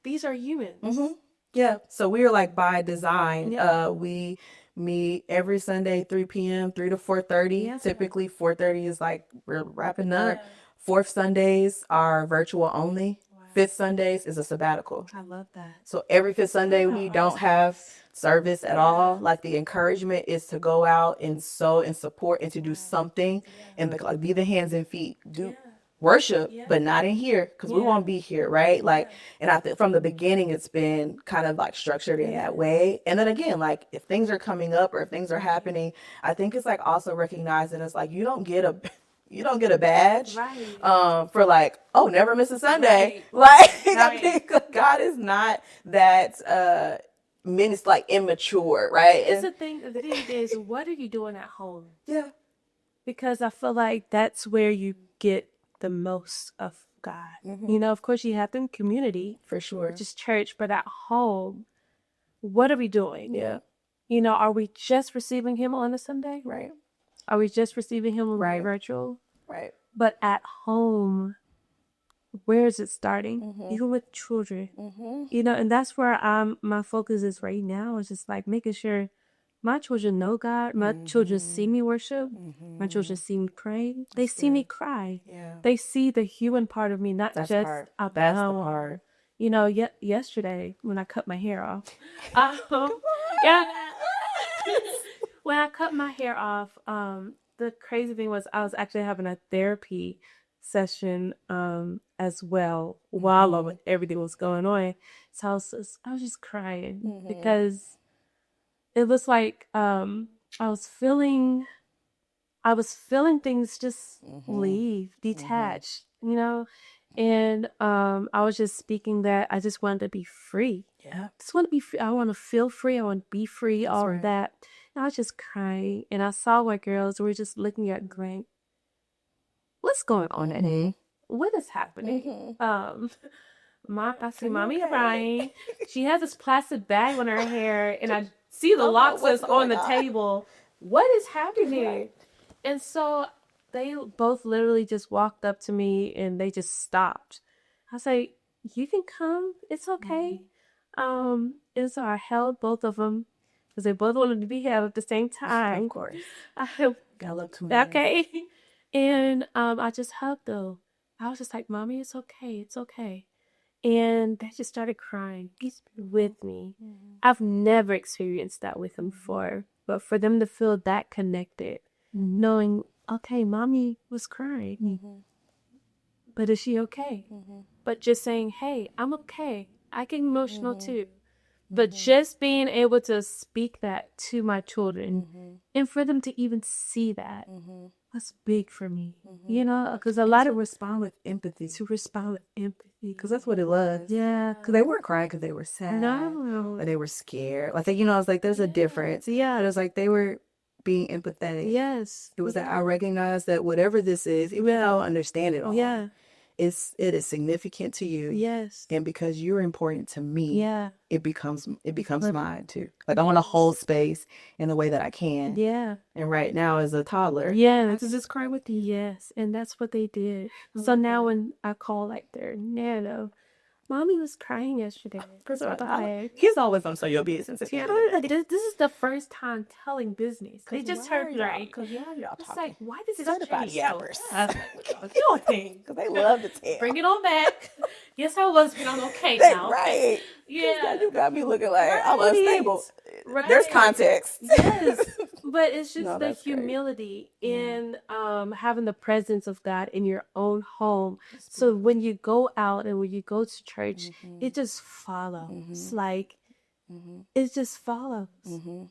Speaker 1: These are humans.
Speaker 2: Yeah. So we're like by design. We meet every Sunday, 3 p.m., 3 to 4:30. Typically 4:30 is like we're wrapping up. Fourth Sundays are virtual only. Fifth Sundays is a sabbatical.
Speaker 1: I love that.
Speaker 2: So every fifth Sunday we don't have service at all. Like the encouragement is to go out and sow and support and to do something and like be the hands and feet. Do worship, but not in here because we won't be here, right? Like, and I think from the beginning it's been kind of like structured in that way. And then again, like if things are coming up or if things are happening, I think it's like also recognizing it's like you don't get a badge for like, oh, never miss a Sunday. Like I think God is not that like immature, right?
Speaker 1: It's the thing is, what are you doing at home?
Speaker 2: Yeah.
Speaker 1: Because I feel like that's where you get the most of God. You know, of course you have the community,
Speaker 2: for sure,
Speaker 1: which is church, but at home, what are we doing?
Speaker 2: Yeah.
Speaker 1: You know, are we just receiving him on a Sunday?
Speaker 2: Right.
Speaker 1: Are we just receiving him virtual?
Speaker 2: Right.
Speaker 1: But at home, where is it starting? Even with children, you know, and that's where my focus is right now. Is just like making sure my children know God. My children see me worship. My children see me pray. They see me cry. They see the human part of me, not just
Speaker 2: that's the part.
Speaker 1: You know, yesterday when I cut my hair off, when I cut my hair off, the crazy thing was I was actually having a therapy session as well while everything was going on. So I was just crying because it was like I was feeling things just detach, you know. And I was just speaking that I just wanted to be free.
Speaker 2: Yeah.
Speaker 1: Just want to be free. I want to feel free. I want to be free. All of that. And I was just crying, and I saw my girls were just looking at going, what's going on in here? What is happening? I see Mommy crying. She has this plastic bag on her hair, and I see the locks that's on the table. What is happening? And so they both literally just walked up to me and they just stopped. I say, you can come. It's okay. And so I held both of them because they both wanted to be held at the same time.
Speaker 2: Of course.
Speaker 1: Gotta love twins. Okay. And I just hugged them. I was just like, Mommy, it's okay. It's okay. And they just started crying. He's with me. I've never experienced that with them before. But for them to feel that connected, knowing, okay, Mommy was crying. but is she okay? But just saying, hey, I'm okay. I get emotional too. But just being able to speak that to my children and for them to even see that, that's big for me. You know, because a lot
Speaker 2: To
Speaker 1: of
Speaker 2: respond with empathy,
Speaker 1: to respond with empathy.
Speaker 2: because that's what it was.
Speaker 1: Yeah.
Speaker 2: Because they weren't crying because they were sad,
Speaker 1: No.
Speaker 2: or they were scared. Like, you know, it's like there's a difference. Yeah, it was like they were being empathetic.
Speaker 1: Yes.
Speaker 2: It was that I recognize that whatever this is, even though I don't understand it all,
Speaker 1: Yeah.
Speaker 2: it is significant to you.
Speaker 1: Yes.
Speaker 2: And because you're important to me,
Speaker 1: Yeah.
Speaker 2: it becomes mine too. Like I want to hold space in the way that I can.
Speaker 1: Yeah.
Speaker 2: And right now, as a toddler, I
Speaker 1: Yes.
Speaker 2: can just cry with you.
Speaker 1: Yes. And that's what they did. So now when I call like their nana, Mommy was crying yesterday.
Speaker 2: He's always gonna tell your business. If you
Speaker 1: This is the first time telling business. They just heard right.
Speaker 2: Because y'all
Speaker 1: It's
Speaker 2: talking.
Speaker 1: like, why does this
Speaker 2: Certified
Speaker 1: change so
Speaker 2: yappers.
Speaker 1: fast? Your thing.
Speaker 2: Because they love to tell.
Speaker 1: Bring it on back. Yes, I was, but I'm okay
Speaker 2: They-
Speaker 1: now.
Speaker 2: right.
Speaker 1: Yeah.
Speaker 2: You got me looking like I'm
Speaker 1: Right.
Speaker 2: unstable.
Speaker 1: Right.
Speaker 2: There's context.
Speaker 1: Yes. But it's just
Speaker 2: No,
Speaker 1: the
Speaker 2: that's great.
Speaker 1: humility in having the presence of God in your own home. So when you go out and when you go to church, it just follows. Like it just follows.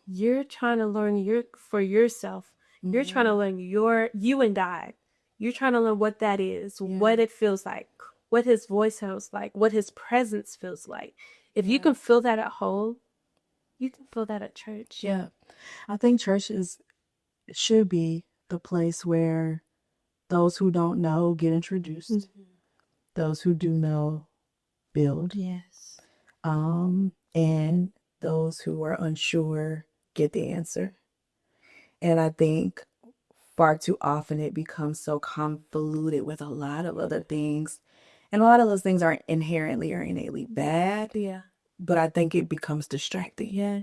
Speaker 1: You're trying to learn for yourself. You're trying to learn you and I. You're trying to learn what that is, what it feels like, what his voice sounds like, what his presence feels like. If you can feel that at home, you can feel that at church.
Speaker 2: Yeah. I think church should be the place where those who don't know get introduced. Those who do know build.
Speaker 1: Yes.
Speaker 2: And those who are unsure get the answer. And I think far too often it becomes so convoluted with a lot of other things. And a lot of those things aren't inherently or innately bad.
Speaker 1: Yeah.
Speaker 2: But I think it becomes distracting.
Speaker 1: Yeah.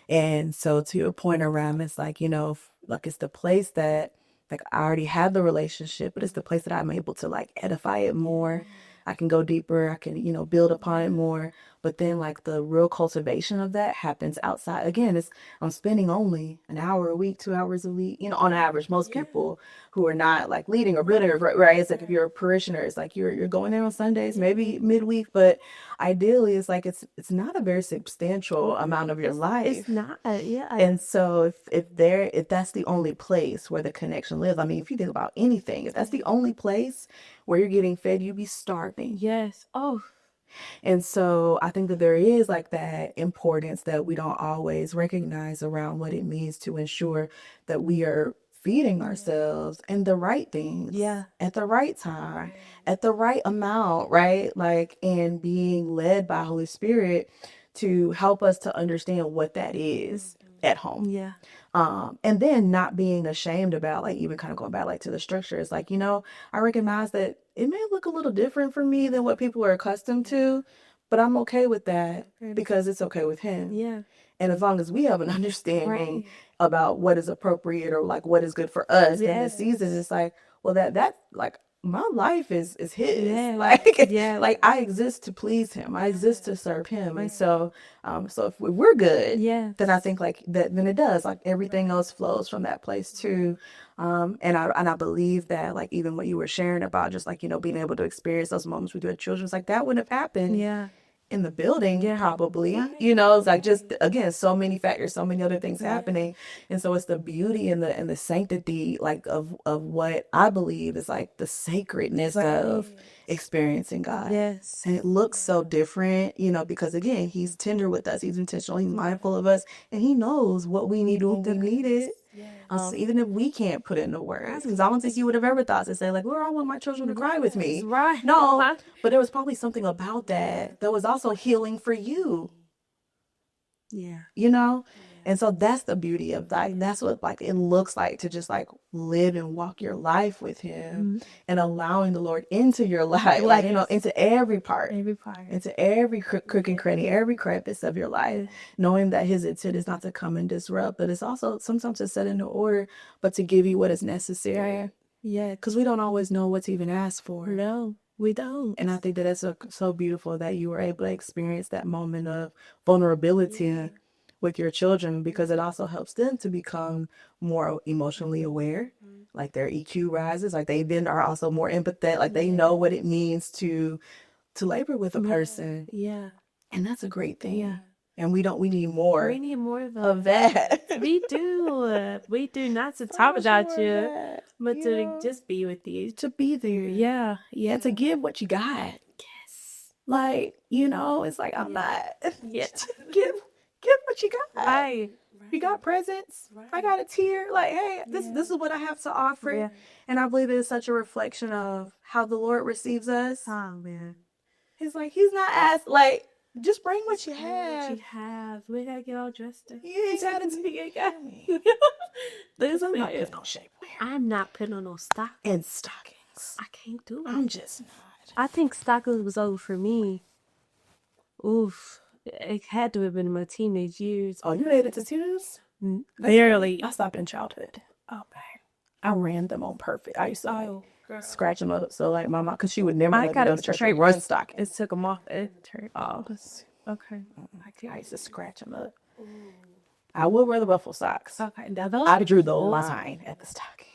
Speaker 2: And so to your point around, it's like, you know, like it's the place that like I already have the relationship, but it's the place that I'm able to like edify it more. I can go deeper. I can, you know, build upon it more. But then like the real cultivation of that happens outside. Again, I'm spending only an hour a week, 2 hours a week, you know, on average, most people who are not like leading or building, right? It's like if you're a parishioner, it's like you're going there on Sundays, maybe midweek, but ideally it's like it's not a very substantial amount of your life.
Speaker 1: It's not. Yeah.
Speaker 2: And so if that's the only place where the connection lives, I mean, if you think about anything, if that's the only place where you're getting fed, you'd be starving.
Speaker 1: Yes. Oh.
Speaker 2: And so I think that there is like that importance that we don't always recognize around what it means to ensure that we are feeding ourselves and the right things at the right time, at the right amount, right? Like, and being led by Holy Spirit to help us to understand what that is at home.
Speaker 1: Yeah.
Speaker 2: And then not being ashamed about like even kind of going back like to the structure. It's like, you know, I recognize that it may look a little different for me than what people are accustomed to, but I'm okay with that because it's okay with him.
Speaker 1: Yeah.
Speaker 2: And as long as we have an understanding about what is appropriate or like what is good for us in this season, it's like, well, that like my life is his.
Speaker 1: Yeah.
Speaker 2: Like I exist to please him. I exist to serve him. And so so if we're good, then I think like that then it does. Like everything else flows from that place too. And I believe that like even what you were sharing about just like, you know, being able to experience those moments with your children, it's like that wouldn't have happened in the building probably. You know, it's like just again so many factors, so many other things happening. And so it's the beauty and the sanctity like of what I believe is like the sacredness of experiencing God.
Speaker 1: Yes.
Speaker 2: And it looks so different, you know, because again, he's tender with us, he's intentional, he's mindful of us, and he knows what we need when we need it. Even if we can't put it into words, because I don't think you would have ever thought to say like, Lord, I want my children to cry with me.
Speaker 1: Right.
Speaker 2: No, but there was probably something about that was also healing for you.
Speaker 1: Yeah.
Speaker 2: You know? And so that's the beauty of like that's what like it looks like to just like live and walk your life with him and allowing the Lord into your life, like, you know, into every part, into every crook and cranny, every crevice of your life, knowing that his intent is not to come and disrupt, but it's also sometimes to set into order, but to give you what is necessary.
Speaker 1: Yeah.
Speaker 2: Because we don't always know what to even ask for.
Speaker 1: No, we don't.
Speaker 2: And I think that that's so beautiful that you were able to experience that moment of vulnerability with your children, because it also helps them to become more emotionally aware. Like their EQ rises, like they then are also more empathetic, like they know what it means to labor with a person.
Speaker 1: Yeah.
Speaker 2: And that's a great thing.
Speaker 1: Yeah.
Speaker 2: And we need more
Speaker 1: We need more
Speaker 2: of that.
Speaker 1: We do. We do, not to
Speaker 2: So
Speaker 1: talk
Speaker 2: much
Speaker 1: about
Speaker 2: more of
Speaker 1: you,
Speaker 2: that,
Speaker 1: but
Speaker 2: you
Speaker 1: to
Speaker 2: know?
Speaker 1: just be with you.
Speaker 2: To be there.
Speaker 1: Yeah. Yeah.
Speaker 2: And to give what you got.
Speaker 1: Yes.
Speaker 2: Like, you know, it's like I'm not
Speaker 1: Yeah.
Speaker 2: give what you got.
Speaker 1: Right.
Speaker 2: You got presents. I got a tear. Like, hey, this is what I have to offer.
Speaker 1: Yeah.
Speaker 2: And I believe it is such a reflection of how the Lord receives us.
Speaker 1: Oh man.
Speaker 2: He's like, he's not asked, like, just bring what you
Speaker 1: What
Speaker 2: have.
Speaker 1: you have. We gotta get all dressed up.
Speaker 2: You ain't got to
Speaker 1: You got- Listen,
Speaker 2: I'm not putting on shapewear
Speaker 1: I'm not putting on no stock.
Speaker 2: and stockings.
Speaker 1: I can't do it.
Speaker 2: I'm just not.
Speaker 1: I think stockings was over for me. Oof. It had to have been in my teenage years.
Speaker 2: Oh, you made it to tattoos?
Speaker 1: Barely.
Speaker 2: I stopped in childhood. Oh, man. I ran them on purpose. I used to like,
Speaker 1: Girl.
Speaker 2: scratch them up. So, like, my mom, because she would never
Speaker 1: I
Speaker 2: let me
Speaker 1: got
Speaker 2: go
Speaker 1: it
Speaker 2: to church
Speaker 1: straight.
Speaker 2: with run stockings.
Speaker 1: It took them off. It turned.
Speaker 2: Oh,
Speaker 1: Okay.
Speaker 2: I used to scratch them up. I would wear the ruffle socks.
Speaker 1: Okay. Now those.
Speaker 2: I drew the line at the stockings.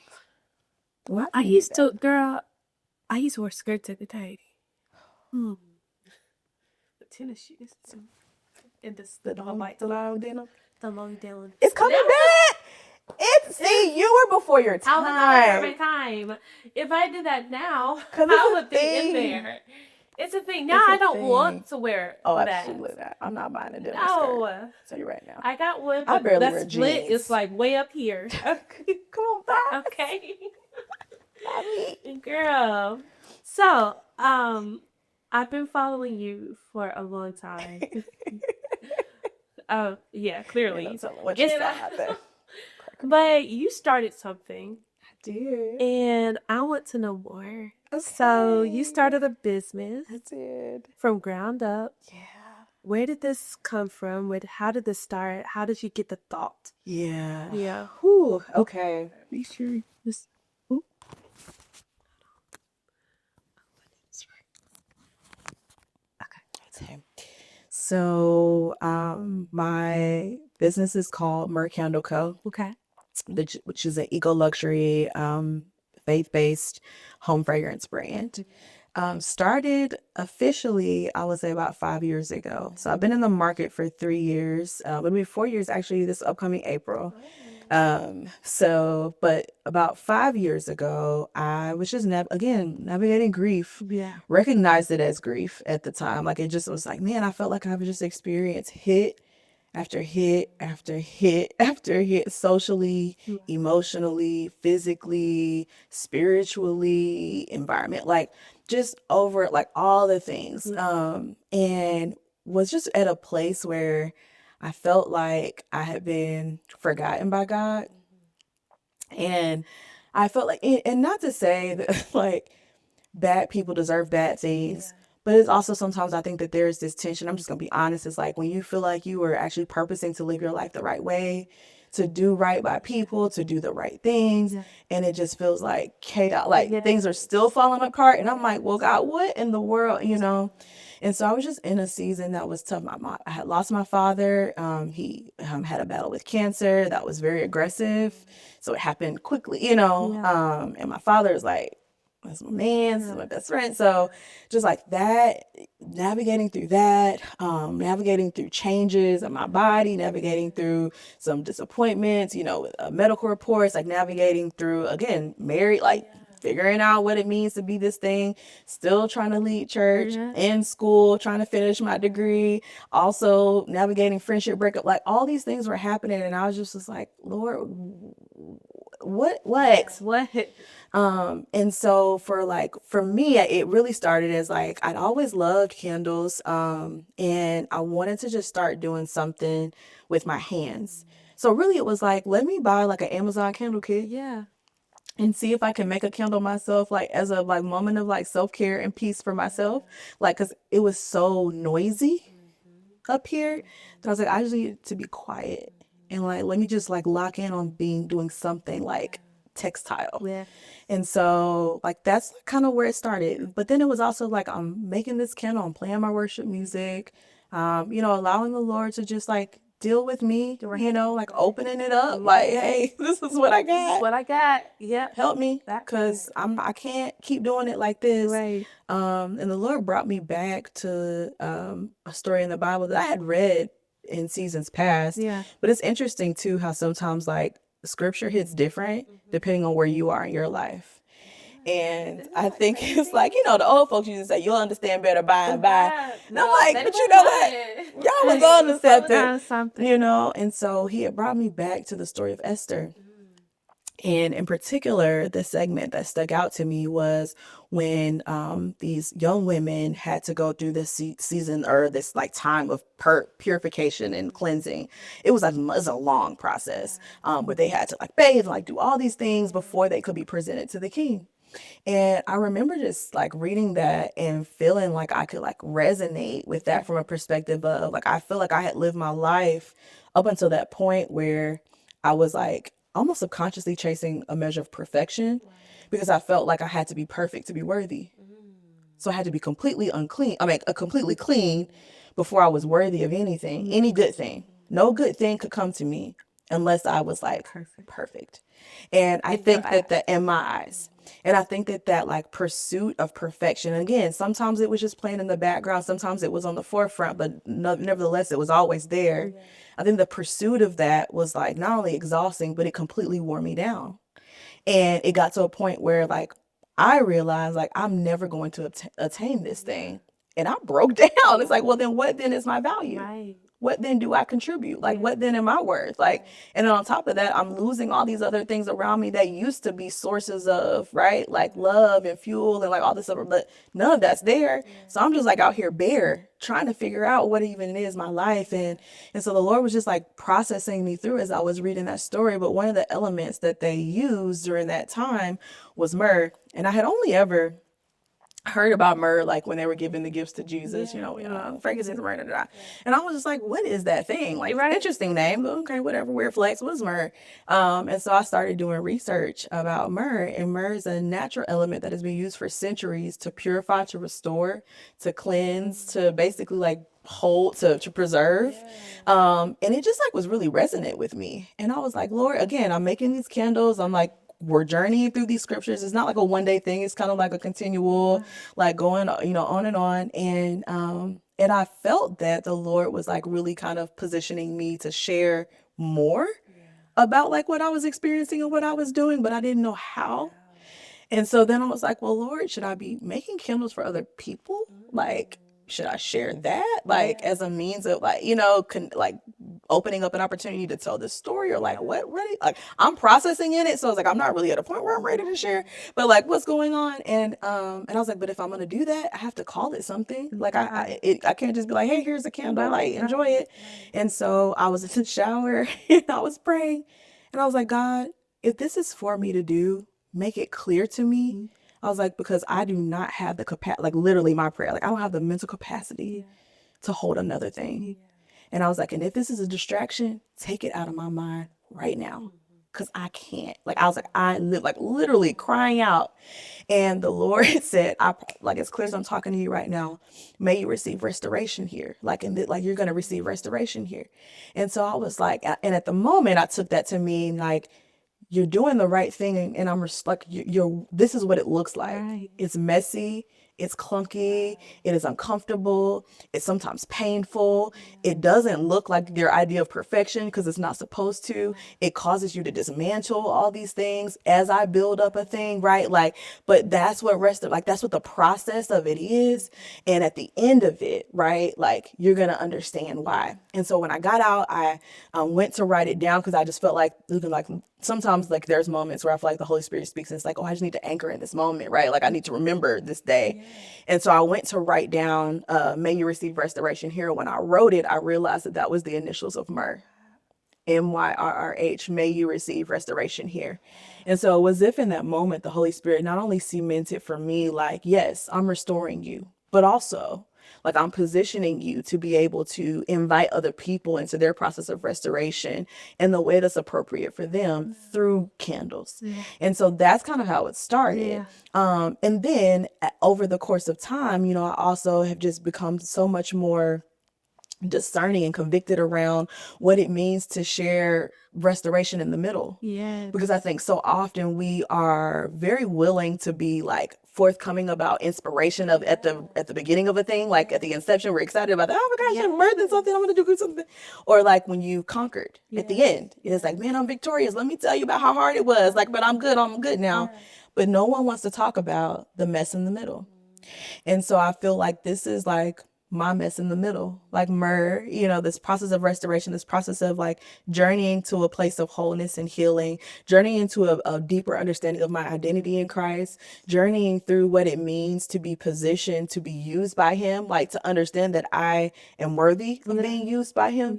Speaker 2: Well,
Speaker 1: I used to, girl. I used to wear skirts at the time. The tennis shoes. And
Speaker 2: the long denim.
Speaker 1: the long denim.
Speaker 2: It's coming back. See, you were before your
Speaker 1: I was before my
Speaker 2: time.
Speaker 1: time. If I did that now,
Speaker 2: 'Cause
Speaker 1: I
Speaker 2: it's a
Speaker 1: would be in
Speaker 2: thing.
Speaker 1: there. It's a thing. Now
Speaker 2: It's a
Speaker 1: I don't
Speaker 2: thing.
Speaker 1: want to wear
Speaker 2: Oh,
Speaker 1: that.
Speaker 2: absolutely not. I'm not buying a denim skirt.
Speaker 1: No.
Speaker 2: Tell you right now.
Speaker 1: I got one,
Speaker 2: I
Speaker 1: but
Speaker 2: barely
Speaker 1: that
Speaker 2: wear
Speaker 1: split
Speaker 2: jeans.
Speaker 1: is like way up here.
Speaker 2: Come on back.
Speaker 1: Okay.
Speaker 2: Mommy.
Speaker 1: Girl. So, I've been following you for a long time. Yeah, clearly.
Speaker 2: You know, tell them what you
Speaker 1: And,
Speaker 2: saw out there.
Speaker 1: but you started something,
Speaker 2: I did.
Speaker 1: and I want to know more. So, you started a business
Speaker 2: I did.
Speaker 1: from ground up.
Speaker 2: Yeah.
Speaker 1: Where did this come from? How did this start? How did you get the thought?
Speaker 2: Yeah.
Speaker 1: Yeah.
Speaker 2: Whew. Okay. Be sure.
Speaker 1: This.
Speaker 2: Okay. So, my business is called Myrrh Candle Co.,
Speaker 1: Okay.
Speaker 2: which is an eco luxury, faith-based home fragrance brand. Started officially, I would say, about 5 years ago. So I've been in the market for 3 years. It'll be 4 years actually this upcoming April. But about 5 years ago, I was just navigating grief.
Speaker 1: Yeah.
Speaker 2: Recognized it as grief at the time. Like it just was like, man, I felt like I've just experienced hit after hit after hit after hit, socially, emotionally, physically, spiritually, environment, like just over like all the things. And was just at a place where I felt like I had been forgotten by God. And I felt like, and not to say that like bad people deserve bad things, but it's also sometimes I think that there's this tension. I'm just going to be honest. It's like when you feel like you were actually purposing to live your life the right way, to do right by people, to do the right things. And it just feels like chaos, like things are still falling apart. And I'm like, well, God, what in the world, you know? And so I was just in a season that was tough. I had lost my father. He had a battle with cancer that was very aggressive. So it happened quickly, you know? And my father is like, that's my man, this is my best friend. So just like that, navigating through that, navigating through changes in my body, navigating through some disappointments, you know, with medical reports, like navigating through, again, married, like figuring out what it means to be this thing, still trying to lead church, in school, trying to finish my degree, also navigating friendship breakup, like all these things were happening. And I was just like, Lord, what? And so for me, it really started as like, I'd always loved candles. And I wanted to just start doing something with my hands. So really it was like, let me buy like an Amazon candle kit.
Speaker 1: Yeah.
Speaker 2: And see if I can make a candle myself, like as a like moment of like self-care and peace for myself. Like, cause it was so noisy up here. So I was like, I just need to be quiet and like, let me just like lock in on doing something like textile.
Speaker 1: Yeah.
Speaker 2: And so like, that's kind of where it started. But then it was also like, I'm making this candle, I'm playing my worship music, you know, allowing the Lord to just like still with me, you know, like opening it up, like, hey, this is what I
Speaker 1: This is
Speaker 2: got.
Speaker 1: what I got. Yep.
Speaker 2: Help me,
Speaker 1: That
Speaker 2: because I can't keep doing it like this.
Speaker 1: Right.
Speaker 2: And the Lord brought me back to a story in the Bible that I had read in seasons past.
Speaker 1: Yeah.
Speaker 2: But it's interesting too how sometimes like scripture hits different depending on where you are in your life. And I think it's like, you know, the old folks used to say, you'll understand better by and by. And I'm like, but you know what? Y'all was on to something, you know? And so he had brought me back to the story of Esther. And in particular, the segment that stuck out to me was when these young women had to go through this season or this like time of purification and cleansing. It was a long process where they had to like bathe and like do all these things before they could be presented to the king. And I remember just like reading that and feeling like I could like resonate with that from a perspective of like, I feel like I had lived my life up until that point where I was like almost subconsciously chasing a measure of perfection because I felt like I had to be perfect to be worthy. So I had to be completely completely clean before I was worthy of anything, any good thing. No good thing could come to me unless I was like perfect. And I think that in my eyes, and I think that like pursuit of perfection, and again, sometimes it was just playing in the background, sometimes it was on the forefront, but nevertheless, it was always there. I think the pursuit of that was like not only exhausting, but it completely wore me down. And it got to a point where like I realized like I'm never going to attain this thing. And I broke down. It's like, well, then what then is my value?
Speaker 1: Right.
Speaker 2: What then do I contribute? Like, what then am I worth? Like, and then on top of that, I'm losing all these other things around me that used to be sources of, right? Like love and fuel and like all this stuff, but none of that's there. So I'm just like out here bare trying to figure out what even it is my life. And so the Lord was just like processing me through as I was reading that story. But one of the elements that they used during that time was myrrh. And I had only ever heard about myrrh like when they were giving the gifts to Jesus, you know, frankincense, myrrh, and I was just like, what is that thing? Like, interesting name, but okay, whatever, weird flex, what's myrrh? And so I started doing research about myrrh, and myrrh is a natural element that has been used for centuries to purify, to restore, to cleanse, to basically like hold, to preserve. And it just like was really resonant with me. And I was like, Lord, again, I'm making these candles. I'm like, we're journeying through these scriptures. It's not like a one day thing. It's kind of like a continual, like going, you know, on and on. And I felt that the Lord was like really kind of positioning me to share more about like what I was experiencing and what I was doing, but I didn't know how. And so then I was like, well, Lord, should I be making candles for other people? Like, should I share that like as a means of like, you know, like opening up an opportunity to tell this story, or like what really, like I'm processing in it. So it's like, I'm not really at a point where I'm ready to share, but like what's going on. And I was like, but if I'm going to do that, I have to call it something. Like I can't just be like, hey, here's a candle, like enjoy it. And so I was in the shower and I was praying and I was like, God, if this is for me to do, make it clear to me. I was like, because I do not have the capacity, like literally my prayer, like I don't have the mental capacity to hold another thing. And I was like, and if this is a distraction, take it out of my mind right now. Cause I can't. Like I was like, I live like literally crying out. And the Lord said, like as clear as I'm talking to you right now, may you receive restoration here. Like like you're gonna receive restoration here. And so I was like, and at the moment I took that to mean like, you're doing the right thing, and I'm like, this is what it looks like. Right. It's messy, it's clunky, it is uncomfortable, it's sometimes painful. It doesn't look like your idea of perfection because it's not supposed to. It causes you to dismantle all these things as I build up a thing, right? Like, but that's what that's what the process of it is. And at the end of it, right, like you're gonna understand why. And so when I got out, I went to write it down because I just felt like sometimes like there's moments where I feel like the Holy Spirit speaks and it's like, oh, I just need to anchor in this moment, right? Like I need to remember this day. And so I went to write down, may you receive restoration here. When I wrote it, I realized that was the initials of Myrrh. MYRRH, may you receive restoration here. And so it was as if in that moment, the Holy Spirit not only cemented for me, like, yes, I'm restoring you, but also like I'm positioning you to be able to invite other people into their process of restoration in the way that's appropriate for them through candles. And so that's kind of how it started. And then over the course of time, you know, I also have just become so much more discerning and convicted around what it means to share restoration in the middle.
Speaker 1: Yes.
Speaker 2: Because I think so often we are very willing to be like forthcoming about inspiration of at the beginning of a thing, like at the inception, we're excited about that. Oh my gosh, I'm birthing something, I'm gonna do something. Or like when you conquered at the end, it's like, man, I'm victorious. Let me tell you about how hard it was. Like, but I'm good now. But no one wants to talk about the mess in the middle. And so I feel like this is like my mess in the middle, like Myrrh, this process of restoration, this process of like journeying to a place of wholeness and healing, journeying to a deeper understanding of my identity in Christ, journeying through what it means to be positioned to be used by him, like to understand that I am worthy of being used by him.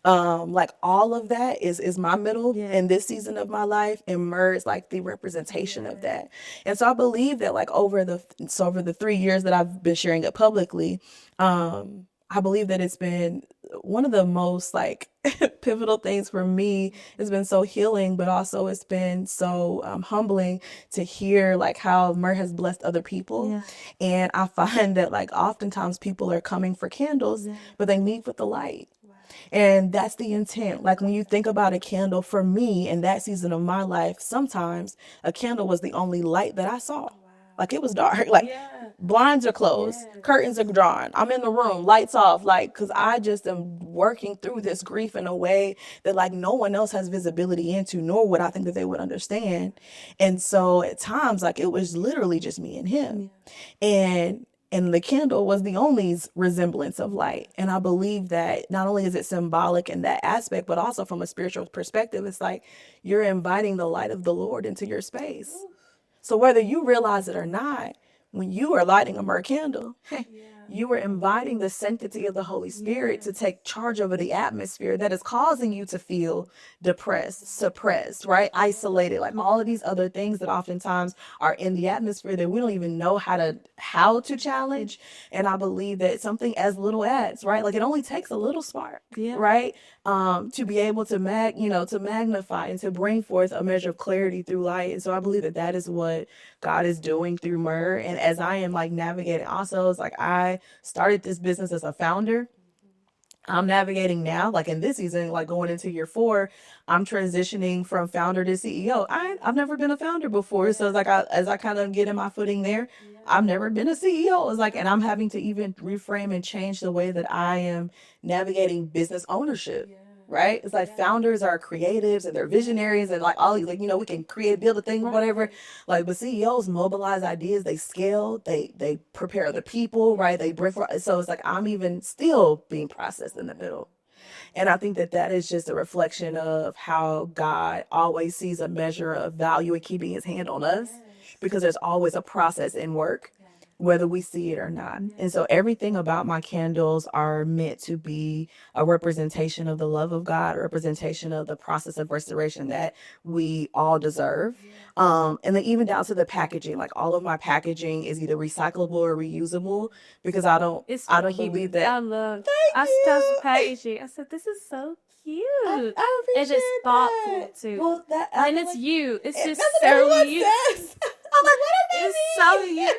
Speaker 2: Like all of that is my middle in this season of my life, and Myrrh is like the representation of that. And so I believe that like over the 3 years that I've been sharing it publicly, I believe that it's been one of the most like pivotal things for me. It's been so healing, but also it's been so humbling to hear like how Myrrh has blessed other people. And I find that like oftentimes people are coming for candles, but they leave with the light. And that's the intent. Like when you think about a candle, for me in that season of my life, sometimes a candle was the only light that I saw. Like it was dark. Like blinds are closed, curtains are drawn. I'm in the room, lights off. Like, cause I just am working through this grief in a way that like no one else has visibility into, nor would I think that they would understand. And so at times, like it was literally just me and him. And the candle was the only resemblance of light. And I believe that not only is it symbolic in that aspect, but also from a spiritual perspective, it's like you're inviting the light of the Lord into your space. So whether you realize it or not, when you are lighting a myrrh candle, you are inviting the sanctity of the Holy Spirit to take charge over the atmosphere that is causing you to feel depressed, suppressed, right? Isolated, like all of these other things that oftentimes are in the atmosphere that we don't even know how to challenge. And I believe that something as little as, right? Like it only takes a little spark, right? To be able to magnify and to bring forth a measure of clarity through light. And so I believe that that is what God is doing through Myrrh. And as I am like navigating also, it's like I started this business as a founder. I'm navigating now, like in this season, like going into year 4, I'm transitioning from founder to CEO. I've never been a founder before. So it's like as I kind of get in my footing there, I've never been a CEO. It's like, and I'm having to even reframe and change the way that I am navigating business ownership. Right? It's like founders are creatives and they're visionaries and like all these, like, we can create, build a thing, whatever. Like, but CEOs mobilize ideas, they scale, they prepare the people, right? They bring for, so it's like, I'm even still being processed in the middle. And I think that that is just a reflection of how God always sees a measure of value in keeping his hand on us, because there's always a process in work, whether we see it or not. And so everything about my candles are meant to be a representation of the love of God, a representation of the process of restoration that we all deserve. And then even down to the packaging, like all of my packaging is either recyclable or reusable, because I don't believe that.
Speaker 1: I saw some packaging. I said, this is so cute.
Speaker 2: I
Speaker 1: and
Speaker 2: appreciate
Speaker 1: it's thoughtful too.
Speaker 2: Well,
Speaker 1: and it's you. It's just
Speaker 2: that's what
Speaker 1: so
Speaker 2: everyone
Speaker 1: you.
Speaker 2: says. I'm like, what
Speaker 1: It's so you.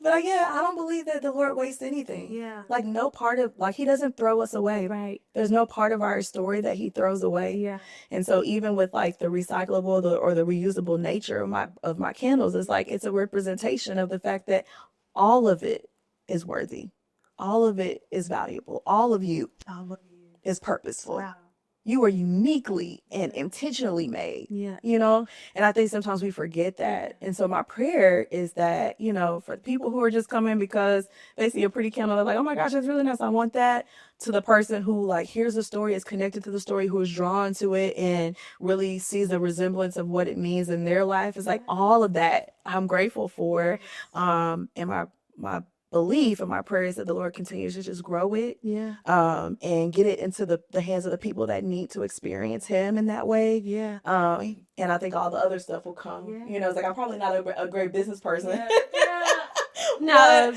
Speaker 2: But I don't believe that the Lord wastes anything.
Speaker 1: Yeah.
Speaker 2: Like no part of, like he doesn't throw us away.
Speaker 1: Right.
Speaker 2: There's no part of our story that he throws away.
Speaker 1: Yeah.
Speaker 2: And so even with like the recyclable or the reusable nature of my candles, it's like it's a representation of the fact that all of it is worthy. All of it is valuable. All of you is purposeful.
Speaker 1: Wow.
Speaker 2: You are uniquely and intentionally made,
Speaker 1: Yeah.
Speaker 2: And I think sometimes we forget that. And so my prayer is that, for people who are just coming because they see a pretty candle, they're like, oh my gosh, that's really nice, I want that, to the person who like hears the story, is connected to the story, who is drawn to it and really sees the resemblance of what it means in their life. It's like all of that I'm grateful for. And my belief and my prayer is that the Lord continues to just grow it, and get it into the hands of the people that need to experience him in that way. And I think all the other stuff will come. It's like I'm probably not a great business person.
Speaker 1: No,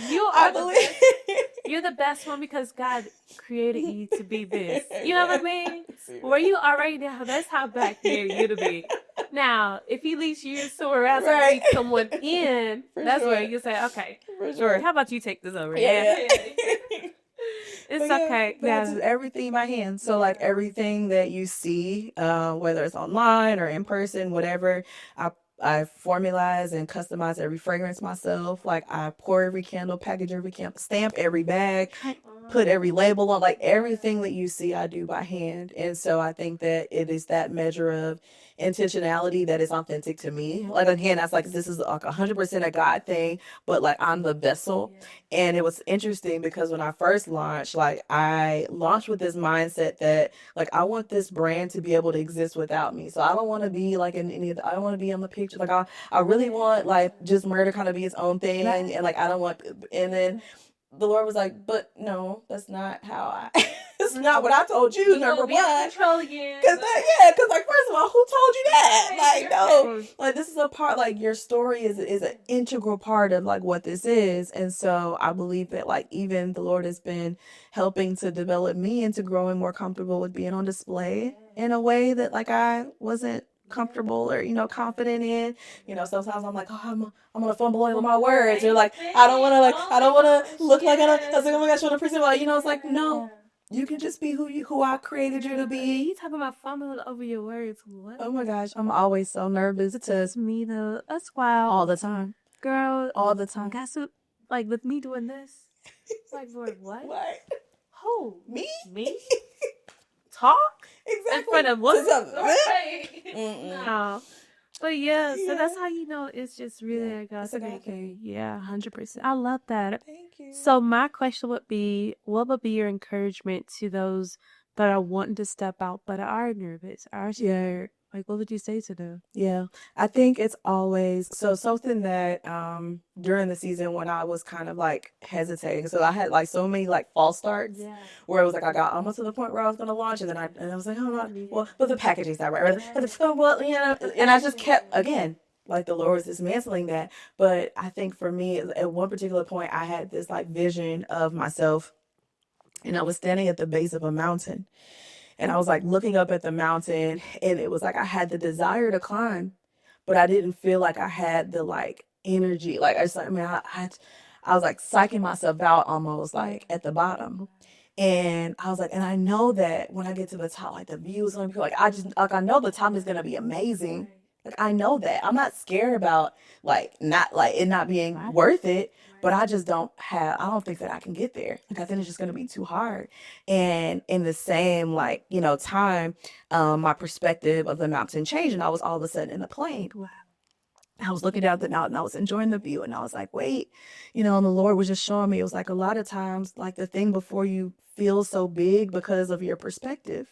Speaker 1: you're the best one because God created you to be this. You know what I mean? Where you are right now, that's how God created you to be. Now, if he leads you somewhere else and leads someone in, that's where you say, okay, sure. How about you take this over?
Speaker 2: Yeah.
Speaker 1: It's It's
Speaker 2: But yeah,
Speaker 1: okay.
Speaker 2: but I
Speaker 1: Yeah.
Speaker 2: do everything by hand. So like everything that you see, whether it's online or in person, whatever, I formalize and customize every fragrance myself. Like I pour every candle, package every candle, stamp every bag, put every label on. Like everything that you see, I do by hand. And so I think that it is that measure of intentionality that is authentic to me. Like again, that's like this is like 100% a God thing, but like I'm the vessel. And it was interesting because when I first launched, like I launched with this mindset that like I want this brand to be able to exist without me. So I don't want to be like in any of the, I don't want to be on the picture. Like I really want like just Myrrh to kind of be its own thing, and like I don't want. And then the Lord was like, but no, that's not how I. It's not what I told you. Number one,
Speaker 1: Control again.
Speaker 2: because like first of all, who told you that? Like no, like this is a part. Like your story is an integral part of like what this is, and so I believe that like even the Lord has been helping to develop me into growing more comfortable with being on display in a way that like I wasn't comfortable or confident in. Sometimes I'm like, oh, I'm gonna fumble over my words, or like I don't want to look like I was like, oh my gosh, what a person. Like it's like no. You can just be who I created you to be.
Speaker 1: You talking about fumbling over your words? What?
Speaker 2: Oh my gosh, I'm always so nervous.
Speaker 1: It's me though. That's wild.
Speaker 2: All the time,
Speaker 1: girl.
Speaker 2: All the time.
Speaker 1: Guess who? Like with me doing this. Like for what?
Speaker 2: What?
Speaker 1: Who?
Speaker 2: Me?
Speaker 1: Talk
Speaker 2: Exactly.
Speaker 1: in front of what?
Speaker 2: No.
Speaker 1: But yeah, so that's how you know it's just really a God
Speaker 2: It's a God
Speaker 1: thing. Yeah, 100%. I love that.
Speaker 2: Thank you.
Speaker 1: So my question would be, what would be your encouragement to those that are wanting to step out but are nervous, are scared? Like, what would you say to them?
Speaker 2: Yeah, I think it's always so something that during the season when I was kind of like hesitating. So I had like so many like false starts where it was like I got almost to the point where I was going to launch, and then I was like, oh no, well, but the packaging's not right. Well, and I just kept again. Like the Lord was dismantling that. But I think for me, at one particular point, I had this like vision of myself, and I was standing at the base of a mountain. And I was like looking up at the mountain, and it was like I had the desire to climb, but I didn't feel like I had the like energy. Like I just like, I was like psyching myself out almost like at the bottom. And I was like, and I know that when I get to the top, like the view is gonna be like I know the top is gonna be amazing. Like I know that. I'm not scared about like not like it not being worth it, but I just I don't think that I can get there. Like I think it's just gonna be too hard. And in the same like, time, my perspective of the mountain changed, and I was all of a sudden in a plane.
Speaker 1: Wow.
Speaker 2: I was looking down at the mountain, I was enjoying the view, and I was like, wait, and the Lord was just showing me, it was like a lot of times, like the thing before you feel so big because of your perspective.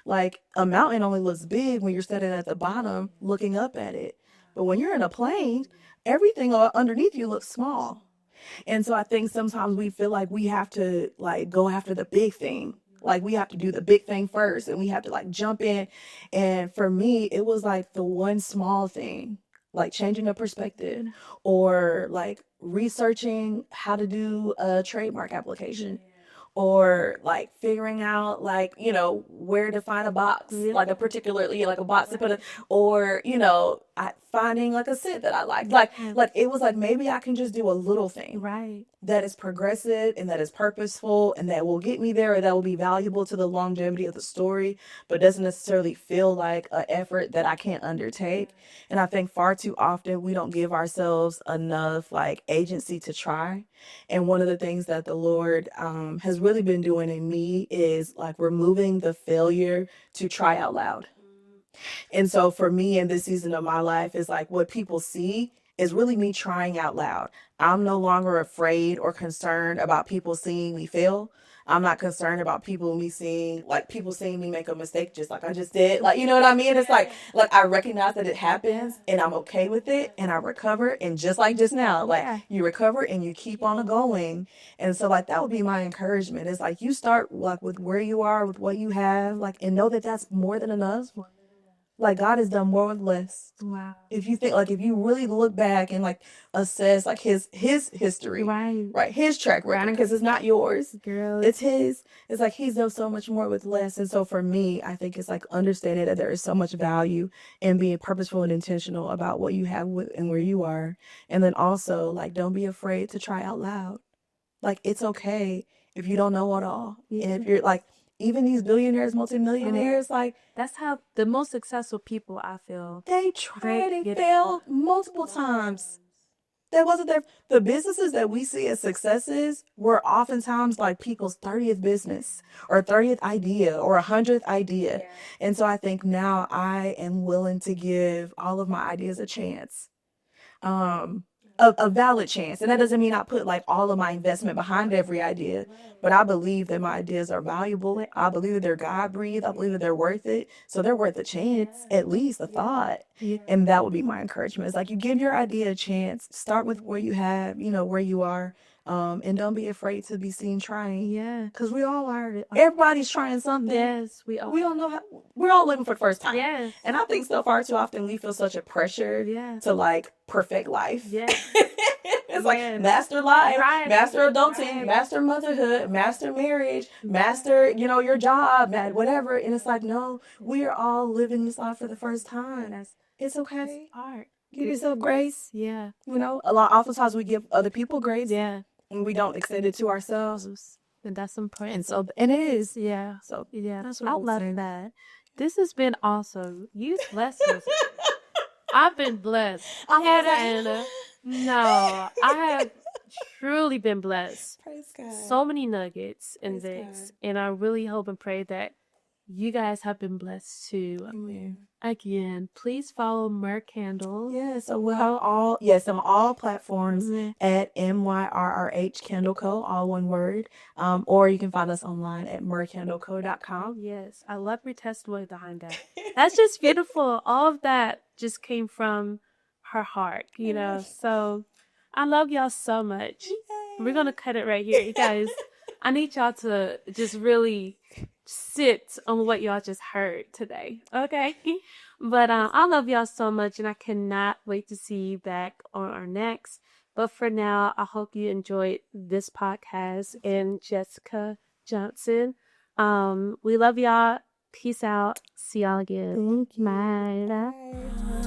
Speaker 2: Like a mountain only looks big when you're sitting at the bottom looking up at it. But when you're in a plane, everything underneath you looks small. And so I think sometimes we feel like we have to like go after the big thing. Like we have to do the big thing first, and we have to like jump in. And for me, it was like the one small thing, like changing a perspective or like researching how to do a trademark application, or like figuring out like where to find a box, like a particularly like a box to put it, or finding like a scent that I like it was like maybe I can just do a little thing that is progressive and that is purposeful and that will get me there, or that will be valuable to the longevity of the story, but doesn't necessarily feel like an effort that I can't undertake. And I think far too often we don't give ourselves enough like agency to try. And one of the things that the Lord has really been doing in me is like removing the failure to try out loud. And so for me in this season of my life is like what people see is really me trying out loud. I'm no longer afraid or concerned about people seeing me fail. I'm not concerned about people seeing me make a mistake just like I just did. Like, you know what I mean? It's like I recognize that it happens and I'm okay with it and I recover. And just like just now, like you recover and you keep on going. And so like that would be my encouragement. It's like you start like with where you are, with what you have, like, and know that that's more than enough. Like God has done more with less.
Speaker 1: Wow.
Speaker 2: If you think like if you really look back and like assess like his history, right, his track record, because it's not yours,
Speaker 1: girl,
Speaker 2: it's his. It's like he's done so much more with less. And so for me, I think it's like understanding that there is so much value in being purposeful and intentional about what you have and where you are, and then also like don't be afraid to try out loud. Like it's okay. if you don't know it all. And if you're like, even these billionaires, multimillionaires, like,
Speaker 1: that's how the most successful people, I feel,
Speaker 2: they tried and failed multiple times. That wasn't their, the businesses that we see as successes were oftentimes like people's 30th business or 30th idea or 100th idea. Yeah. And so I think now I am willing to give all of my ideas a chance. A valid chance. And that doesn't mean I put like all of my investment behind every idea, but I believe that my ideas are valuable. I believe that they're God breathed. I believe that they're worth it. So they're worth a chance, at least a thought. And that would be my encouragement. It's like you give your idea a chance. Start with where you have, you know, where you are. And don't be afraid to be seen trying.
Speaker 1: Yeah.
Speaker 2: Because we all are. Everybody's trying something.
Speaker 1: Yes, we all.
Speaker 2: We don't know how. We're all living for the first time.
Speaker 1: Yes.
Speaker 2: And I think so far too often we feel such a pressure to like perfect life.
Speaker 1: Yeah.
Speaker 2: It's like master life, master adulting, master motherhood, master marriage, master, you know, your job, whatever. And it's like, no, we are all living this life for the first time. It's okay.
Speaker 1: Art.
Speaker 2: Give yourself grace.
Speaker 1: Yeah.
Speaker 2: You know, oftentimes we give other people grace.
Speaker 1: Yeah.
Speaker 2: And we don't extend it to ourselves.
Speaker 1: And that's important.
Speaker 2: And so it is.
Speaker 1: Yeah.
Speaker 2: So
Speaker 1: yeah.
Speaker 2: That's what
Speaker 1: I love that. This has been awesome. You blessed us. I've been blessed. Anna. No, I have truly been blessed.
Speaker 2: Praise God.
Speaker 1: So many nuggets in this. And I really hope and pray that you guys have been blessed too.
Speaker 2: Amen.
Speaker 1: Again, please follow Myrrh Candle.
Speaker 2: Yeah, so we'll have on all platforms at MYRRH Candle Co, all one word. Or you can find us online at myrrhcandleco.com.
Speaker 1: Yes, I love your testimony behind that. That's just beautiful. All of that just came from her heart, you know. So I love y'all so much. Yay. We're going to cut it right here. You guys, I need y'all to just really sit on what y'all just heard today, okay? But I love y'all so much, and I cannot wait to see you back on our next. But for now, I hope you enjoyed this podcast and Jessica Johnson. We love y'all. Peace out. See y'all again.
Speaker 2: Thank you.
Speaker 1: Bye.